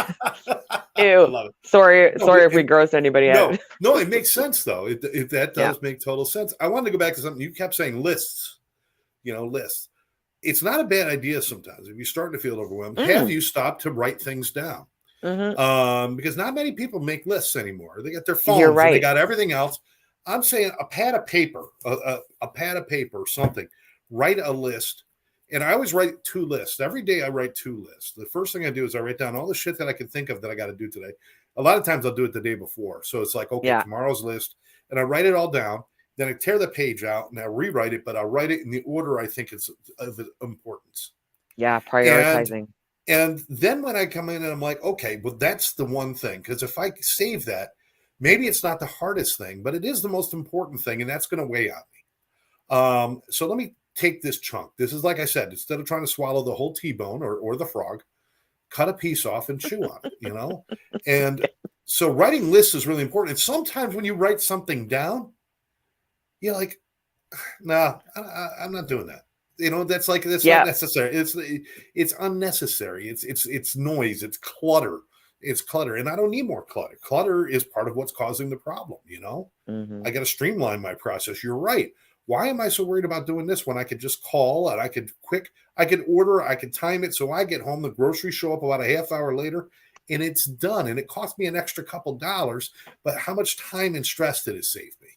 I Ew. love it. Sorry, No, but sorry if we grossed anybody no, out. no, it makes sense though. That Yeah. does make total sense. I wanted to go back to something you kept saying: lists. Lists. It's not a bad idea sometimes if you're starting to feel overwhelmed. Have Mm, you stopped to write things down? hmm. Because not many people make lists anymore. They got their You're phones and they right. got everything else. I'm saying a pad of paper, a pad of paper, something. Write a list. And I always write two lists. Every day I write two lists. The first thing I do is I write down all the shit that I can think of that I got to do today. A lot of times I'll do it the day before. So it's like, okay, Yeah. tomorrow's list. And I write it all down. Then I tear the page out and I rewrite it, but I'll write it in the order I think is of importance. Yeah, And prioritizing. and then when I come in and I'm like, okay, well, that's the one thing. Because if I save that, maybe it's not the hardest thing, but it is the most important thing, and that's going to weigh on me. So let me take this chunk. This is, like I said, instead of trying to swallow the whole T-bone or the frog, cut a piece off and chew on it, you know? And so writing lists is really important. And sometimes when you write something down, you're like, nah, I'm not doing that. You know, that's not necessary. It's unnecessary. It's noise. It's clutter. It's clutter, and I don't need more clutter. Clutter is part of what's causing the problem. You know, I got to streamline my process. You're right. Why am I so worried about doing this when I could just call and I could order, I could time it so I get home, the groceries show up about a half hour later, and it's done. And it cost me an extra couple dollars, but how much time and stress did it save me?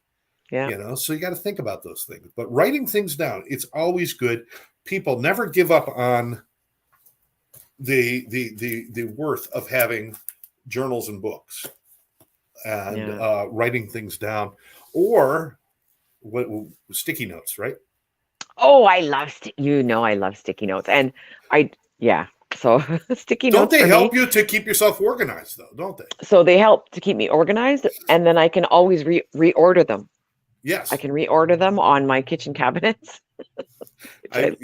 Yeah. You know, so you got to think about those things. But writing things down, it's always good. People never give up on the worth of having journals and books and writing things down, or what sticky notes, right? Oh, I love I love sticky notes, and so sticky notes. Don't they help you to keep yourself organized, though? Don't they? So they help to keep me organized, and then I can always reorder them. Yes, I can reorder them on my kitchen cabinets. I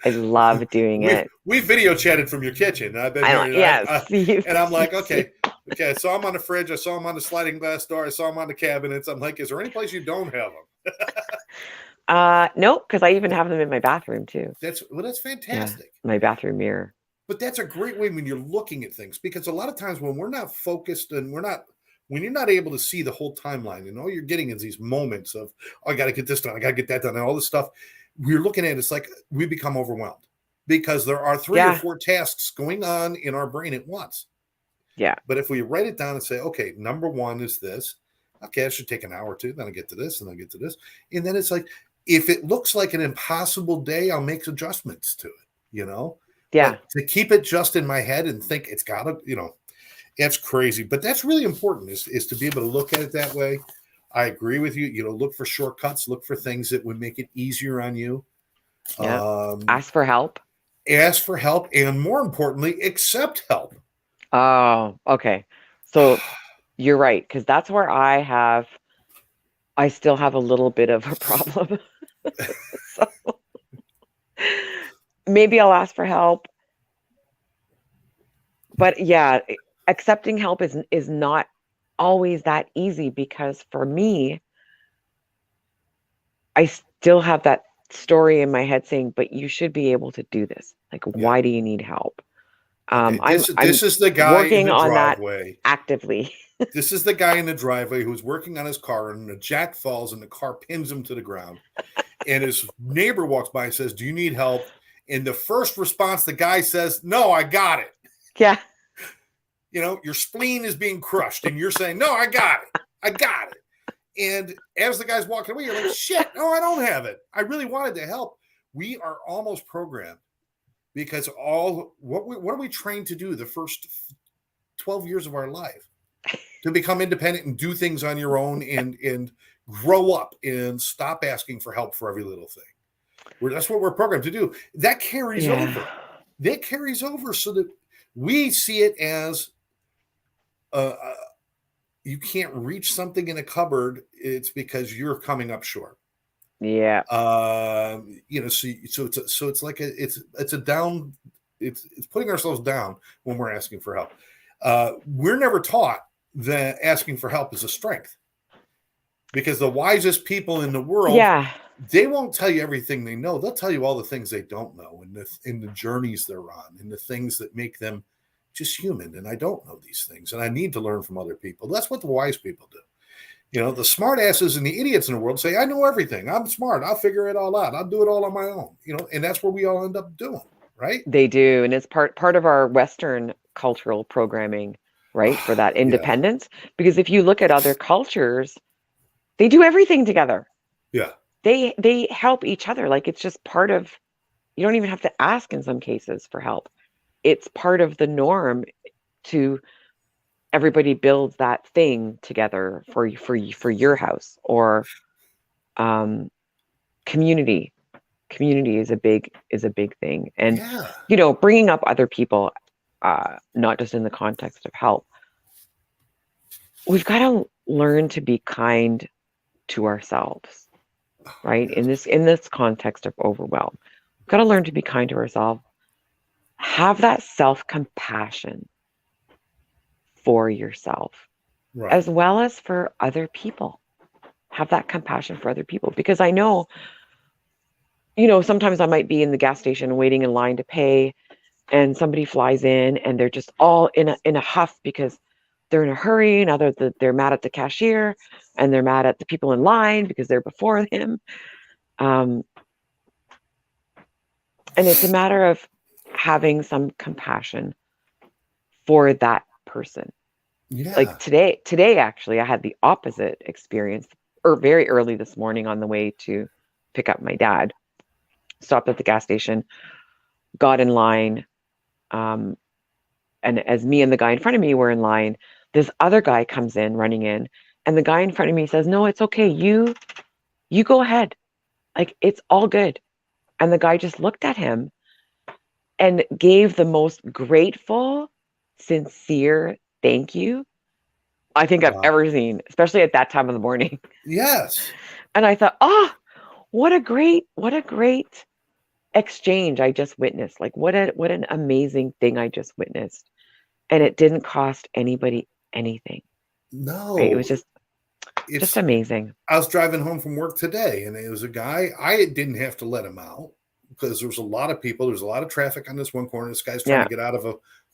love doing it. We video chatted from your kitchen. I've been here, and I'm like, okay. I saw them on the fridge. I saw them on the sliding glass door. I saw them on the cabinets. I'm like, is there any place you don't have them? No, because I even have them in my bathroom too. That's fantastic. Yeah, my bathroom mirror. But that's a great way when you're looking at things, because a lot of times when we're not focused and when you're not able to see the whole timeline, and all you're getting is these moments of, oh, I got to get this done, I got to get that done, and all this stuff, we're looking at it's like we become overwhelmed because there are 3 or 4 tasks going on in our brain at once. Yeah. But if we write it down and say, okay, number 1 is this. Okay, I should take an hour or two. Then I get to this, and I get to this. And then it's like, if it looks like an impossible day, I'll make adjustments to it, you know? Yeah. But to keep it just in my head and think it's got to, you know, that's crazy. But that's really important is to be able to look at it that way. I agree with you. You know, look for shortcuts, look for things that would make it easier on you. Yeah. Ask for help. Ask for help. And more importantly, accept help. Oh, okay. So you're right. Because that's where I still have a little bit of a problem. So maybe I'll ask for help. But yeah, accepting help is not always that easy, because for me, I still have that story in my head saying, but you should be able to do this. Like, why do you need help? This is the guy working in the on driveway. That actively. This is the guy in the driveway who's working on his car, and the jack falls and the car pins him to the ground. And his neighbor walks by and says, do you need help? And the first response, the guy says, no, I got it. Yeah. You know, your spleen is being crushed, and you're saying, no, I got it. I got it. And as the guy's walking away, you're like, shit, no, I don't have it. I really wanted to help. We are almost programmed, because what are we trained to do the first 12 years of our life? To become independent and do things on your own and grow up and stop asking for help for every little thing. That's what we're programmed to do. That carries over. That carries over, so that we see it as you can't reach something in a cupboard. It's because you're coming up short. Yeah. You know, so it's like it's putting ourselves down when we're asking for help. We're never taught that asking for help is a strength, because the wisest people in the world, they won't tell you everything they know. They'll tell you all the things they don't know, and in the journeys they're on, and the things that make them just human. And I don't know these things, and I need to learn from other people. That's what the wise people do. You know, the smart asses and the idiots in the world say, I know everything. I'm smart. I'll figure it all out. I'll do it all on my own. You know, and that's where we all end up doing, right? They do. And it's part of our Western cultural programming, right? For that independence. Because if you look at other cultures, they do everything together. Yeah. They help each other. Like, it's just part of, you don't even have to ask in some cases for help. It's part of the norm to everybody builds that thing together for your house, or Community is a big thing. And, Yeah. Bringing up other people, not just in the context of help. We've got to learn to be kind to ourselves, right? Yes. In this context of overwhelm, we've got to learn to be kind to ourselves. Have that self-compassion for yourself, Right. as well as for other people. Have that compassion for other people, because I know, sometimes I might be in the gas station waiting in line to pay, and somebody flies in and they're just all in a huff because they're in a hurry, and they're mad at the cashier, and they're mad at the people in line because they're before him. And it's a matter of having some compassion for that person. Yeah. Like today actually, I had the opposite experience, or very early this morning on the way to pick up my dad. Stopped at the gas station, got in line, and as me and the guy in front of me were in line, this other guy comes in running in, and the guy in front of me says, "No, it's okay. You go ahead. Like, it's all good." And the guy just looked at him and gave the most grateful, sincere thank you I think I've Wow. ever seen, especially at that time of the morning. Yes. And I thought, oh, what a great exchange I just witnessed. Like, what an amazing thing I just witnessed. And it didn't cost anybody anything. Right? It was No. just It's amazing. I was driving home from work today, and it was a guy. I didn't have to let him out because there was a lot of people. There's a lot of traffic on this one corner. This guy's trying Yeah. to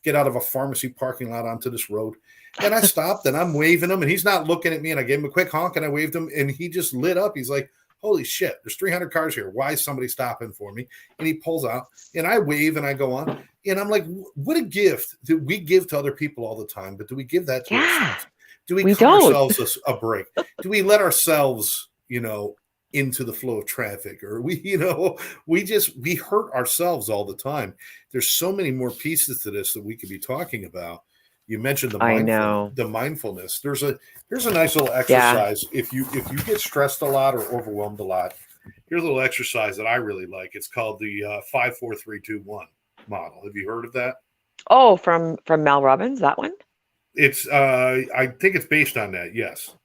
get out of a pharmacy parking lot onto this road. And I stopped and I'm waving him, and he's not looking at me. And I gave him a quick honk and I waved him, and he just lit up. He's like, "Holy shit! There's 300 cars here. Why is somebody stopping for me?" And he pulls out, and I wave and I go on. And I'm like, "What a gift that we give to other people all the time, but do we give that to Yeah. ourselves? Do we We cut don't. ourselves a break? Do we let ourselves, into the flow of traffic, or we hurt ourselves all the time? There's so many more pieces to this that we could be talking about. You mentioned I know. the mindfulness. Here's a nice little Yeah. exercise. If you get stressed a lot or overwhelmed a lot, here's a little exercise that I really like. It's called the 5 4 3 2 1 model. Have you heard of that? Oh, from Mel Robbins, that one? It's I think it's based on that, yes.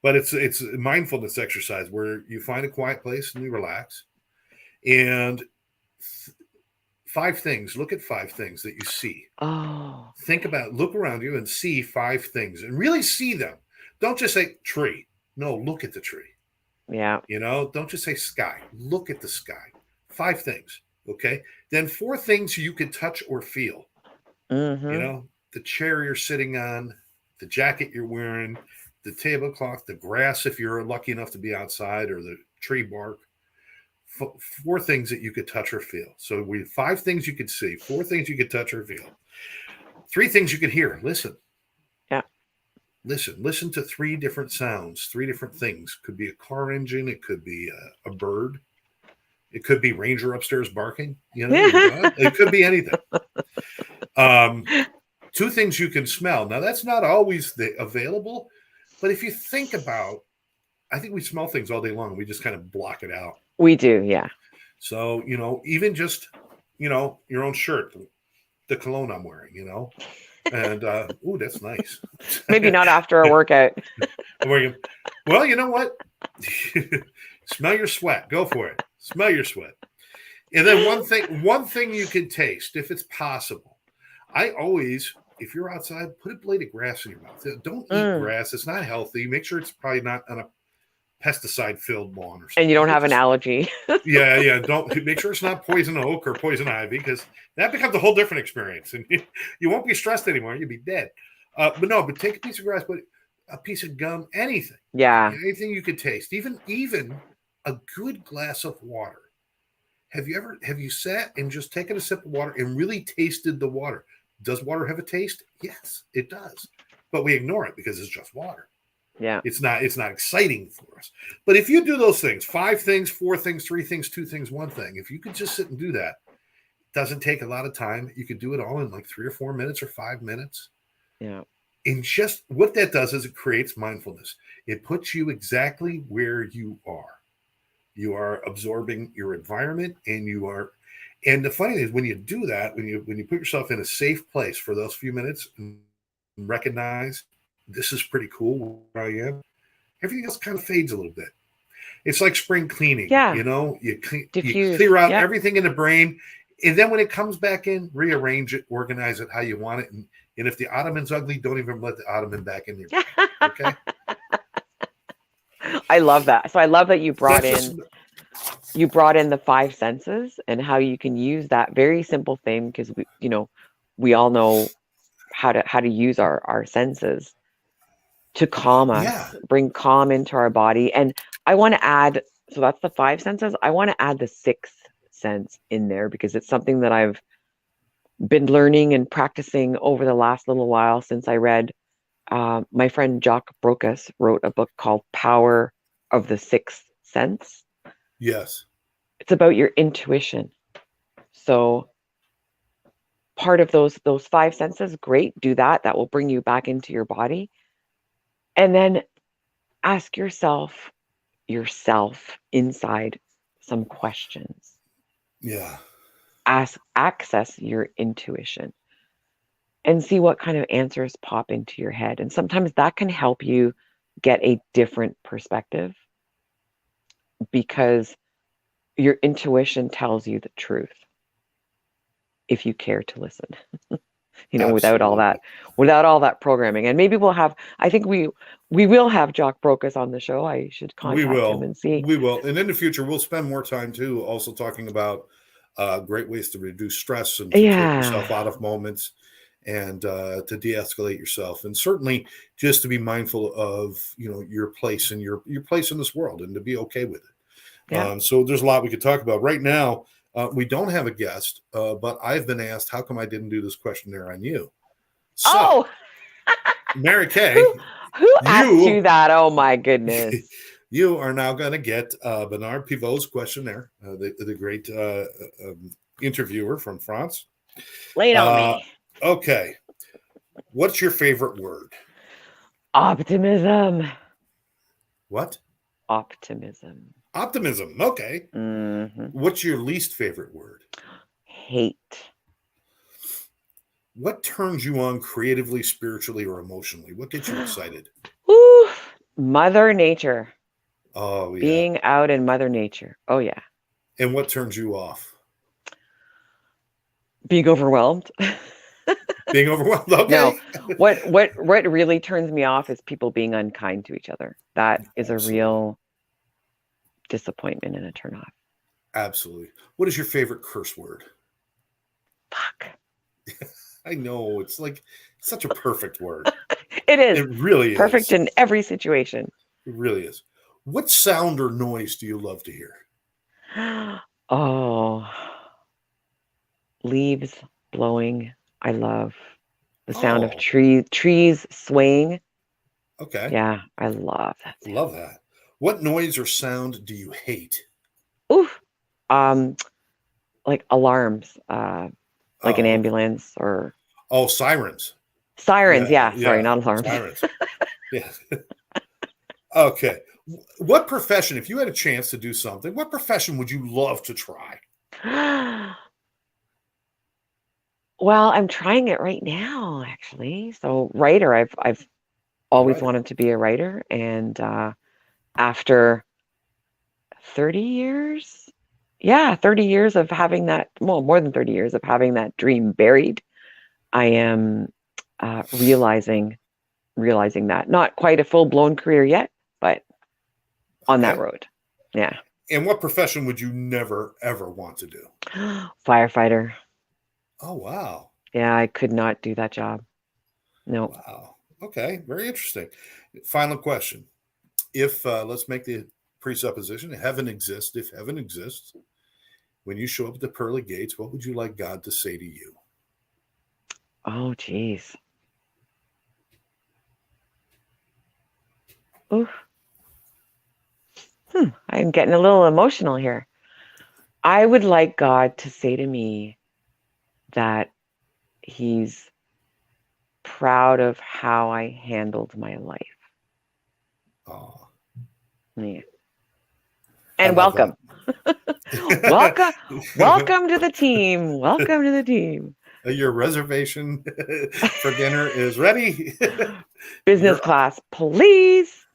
But it's a mindfulness exercise where you find a quiet place and you relax. And 5 things. Look at 5 things that you see. Oh. Look around you and see 5 things and really see them. Don't just say tree. No, look at the tree. Yeah. Don't just say sky. Look at the sky. 5 things. Okay. Then 4 things you could touch or feel. Mm-hmm. The chair you're sitting on, the jacket you're wearing, the tablecloth, the grass if you're lucky enough to be outside, or the tree bark. 4 things that you could touch or feel. So we have 5 things you could see, 4 things you could touch or feel, 3 things you could hear. Listen. Yeah. Listen to 3 different sounds, 3 different things. Could be a car engine. It could be a bird. It could be Ranger upstairs barking. It could be anything. 2 things you can smell. Now that's not always available, but if you think about, I think we smell things all day long. We just kind of block it out. We do, yeah. So, even just, your own shirt, the cologne I'm wearing, and, ooh, that's nice. Maybe not after a workout. Well, you know what? Smell your sweat. Go for it. Smell your sweat. And then one thing you can taste, if it's possible. I always, if you're outside, put a blade of grass in your mouth. Don't eat grass. It's not healthy. Make sure it's probably not on a pesticide-filled lawn or something. And you don't have an allergy. Yeah. Don't make sure it's not poison oak or poison ivy, because that becomes a whole different experience, and you won't be stressed anymore. You'll be dead. But take a piece of grass, put a piece of gum, anything. Yeah. Anything you could taste, even a good glass of water. Have you sat and just taken a sip of water and really tasted the water? Does water have a taste? Yes, it does. But we ignore it because it's just water. Yeah. It's not exciting for us. But if you do those things, 5 things, 4 things, 3 things, 2 things, 1 thing, if you could just sit and do that, it doesn't take a lot of time. You could do it all in like 3 or 4 minutes or 5 minutes. Yeah. And just what that does is it creates mindfulness. It puts you exactly where you are. You are absorbing your environment, and you are. And the funny thing is, when you do that, when you put yourself in a safe place for those few minutes and recognize this is pretty cool where I am, everything else kind of fades a little bit. It's like spring cleaning, Yeah. you know. You Diffuse. clear out Yeah. everything in the brain, and then when it comes back in, rearrange it, organize it how you want it. And if the ottoman's ugly, don't even let the ottoman back in your brain. Okay. I love that. So I love that you brought That's just in the five senses and how you can use that very simple thing, because we all know how to use our senses to calm yeah. us, bring calm into our body. And I want to add, so that's the five senses. I want to add the sixth sense in there, because it's something that I've been learning and practicing over the last little while since I read, my friend Jock Brokus wrote a book called Power of the Sixth Sense. Yes. It's about your intuition. So part of those five senses, great, do that. That will bring you back into your body. And then ask yourself inside some questions. Yeah. Access your intuition and see what kind of answers pop into your head. And sometimes that can help you get a different perspective, because your intuition tells you the truth if you care to listen. Without all that programming. And maybe I think we will have Jock Brokus on the show. I should contact him and see. We will. And in the future, we'll spend more time too, also talking about great ways to reduce stress and to take yourself out of moments, and to de-escalate yourself, and certainly just to be mindful of your place and your place in this world, and to be okay with it. Yeah. So there's a lot we could talk about right now. We don't have a guest, but I've been asked how come I didn't do this questionnaire on you. So, Mary Kay, who asked you that? Oh my goodness! You are now going to get Bernard Pivot's questionnaire, the great interviewer from France. Lay it on me. Okay. What's your favorite word? Optimism. What? Optimism. Optimism. Okay. Mm-hmm. What's your least favorite word? Hate. What turns you on creatively, spiritually, or emotionally? What gets you excited? Ooh, Mother Nature. Oh, yeah. Being out in Mother Nature. Oh, yeah. And what turns you off? Being overwhelmed. Being overwhelmed. Okay. No. What really turns me off is people being unkind to each other. That is a real disappointment and a turnoff. Absolutely. What is your favorite curse word? Fuck. I know, it's like such a perfect word. It is. It really is. Perfect in every situation. It really is. What sound or noise do you love to hear? Oh, leaves blowing. I love the sound of trees swaying. Okay. Yeah, I love that sound. Love that. What noise or sound do you hate? Ooh, like alarms, like an ambulance or. Oh, sirens. Sirens, yeah. Sorry, not alarms. Sirens. Yeah. Okay. What profession, if you had a chance to do something, what profession would you love to try? Well, I'm trying it right now, actually. So, writer. I've always wanted to be a writer, and after 30 years, 30 years of having that, well, more than 30 years of having that dream buried, I am realizing that. Not quite a full-blown career yet, but on that road. Yeah. And what profession would you never, ever want to do? Firefighter. Oh, wow. Yeah, I could not do that job. No. Wow. Okay. Very interesting. Final question. If, let's make the presupposition, if heaven exists, when you show up at the pearly gates, what would you like God to say to you? Oh, geez. Ooh. I'm getting a little emotional here. I would like God to say to me that he's proud of how I handled my life. Oh. Yeah. I And love welcome. welcome. Welcome to the team. Welcome to the team. Your reservation for dinner is ready. Business class, please.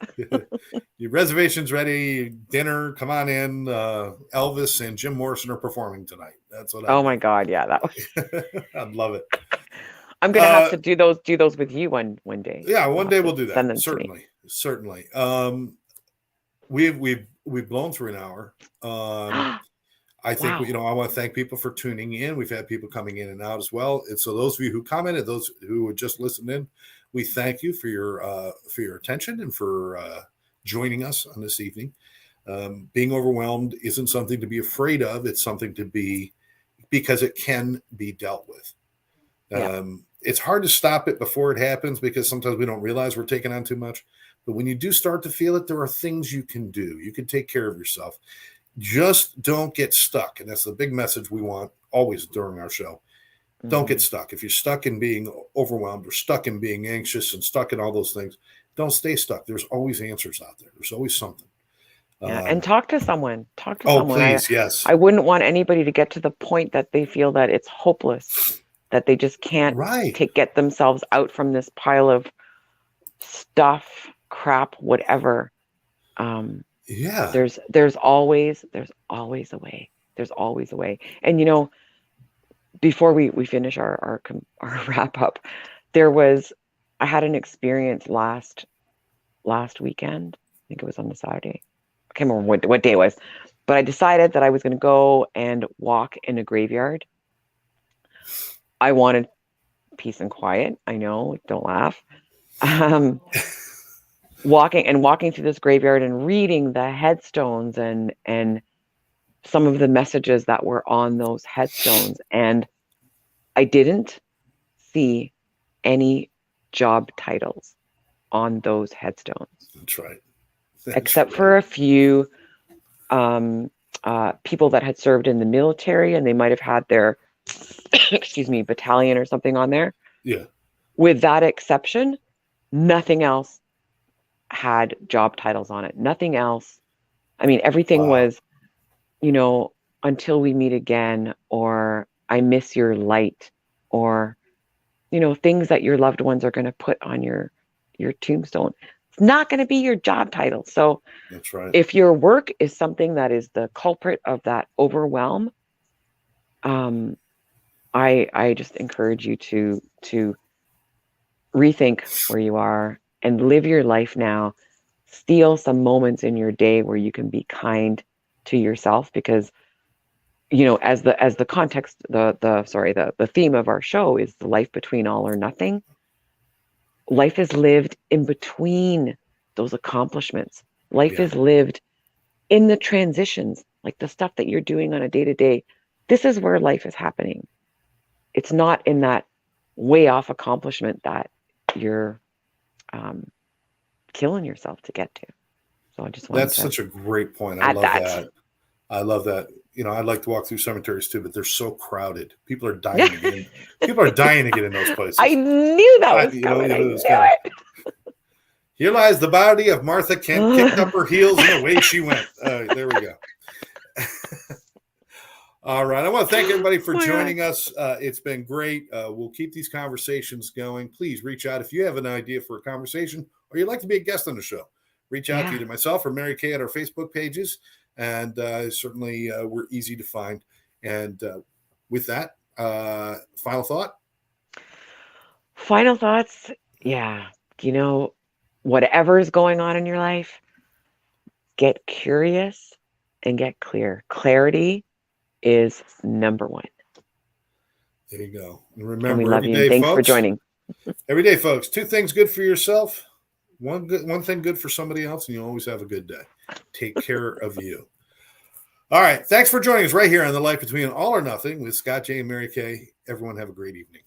Your reservation's ready. Dinner, come on in. Elvis and Jim Morrison are performing tonight. That's what I Oh my God. Yeah, that was. I'd love it. I'm gonna have to do those with you one day. Yeah, one day we'll do that. Send them Certainly. We've blown through an hour. I think Wow. I want to thank people for tuning in. We've had people coming in and out as well. And so those of you who commented, those who would just listen in, we thank you for your attention and for joining us on this evening. Being overwhelmed isn't something to be afraid of. It's something to be, because it can be dealt with. It's hard to stop it before it happens because sometimes we don't realize we're taking on too much. But when you do start to feel it, there are things you can do. You can take care of yourself. Just don't get stuck. And that's the big message we want always during our show. Don't get stuck. If you're stuck in being overwhelmed or stuck in being anxious and stuck in all those things, don't stay stuck. There's always answers out there. There's always something. Yeah, and talk to someone. Talk to someone. Please, yes. I wouldn't want anybody to get to the point that they feel that it's hopeless, that they just can't get themselves out from this pile of stuff, crap, whatever. There's always a way. There's always a way. And before we finish our wrap up, I had an experience last weekend. I think it was on the Saturday. I can't remember what day it was, but I decided that I was going to go and walk in a graveyard. I wanted peace and quiet. I know, don't laugh. Walking through this graveyard and reading the headstones and some of the messages that were on those headstones. And I didn't see any job titles on those headstones. That's right. Except for a few people that had served in the military, and they might have had their battalion or something on there. Yeah. With that exception, nothing else had job titles on it. Nothing else. I mean, everything was, until we meet again, or I miss your light, or, things that your loved ones are going to put on your tombstone. It's not going to be your job title. So that's right. If your work is something that is the culprit of that overwhelm, I just encourage you to rethink where you are and live your life now. Steal some moments in your day where you can be kind to yourself, because as the context, the theme of our show is the life between all or nothing. Life is lived in between those accomplishments. Life is lived in the transitions, like the stuff that you're doing on a day-to-day. This is where life is happening. It's not in that way off accomplishment that you're killing yourself to get to. So I just wanted That's such a great point. I love that. I love that. I'd like to walk through cemeteries too, but they're so crowded. People are dying to get in. People are dying to get in those places. I knew that was coming. I knew it. Here lies the body of Martha Kent, kicked up her heels and away she went. There we go. All right. I want to thank everybody for joining us. It's been great. We'll keep these conversations going. Please reach out if you have an idea for a conversation or you'd like to be a guest on the show. Reach out to either myself or Mary Kay at our Facebook pages. And certainly we're easy to find. And with that, final thought? Final thoughts? Yeah. Whatever is going on in your life, get curious and get clear. Clarity is number one. There you go. And remember, we love you. Day, thanks for joining. Every day, folks, 2 things good for yourself, one thing good for somebody else, and you'll always have a good day. Take care of you. All right. Thanks for joining us right here on The Life Between All or Nothing with Scott J and Mary Kay. Everyone have a great evening.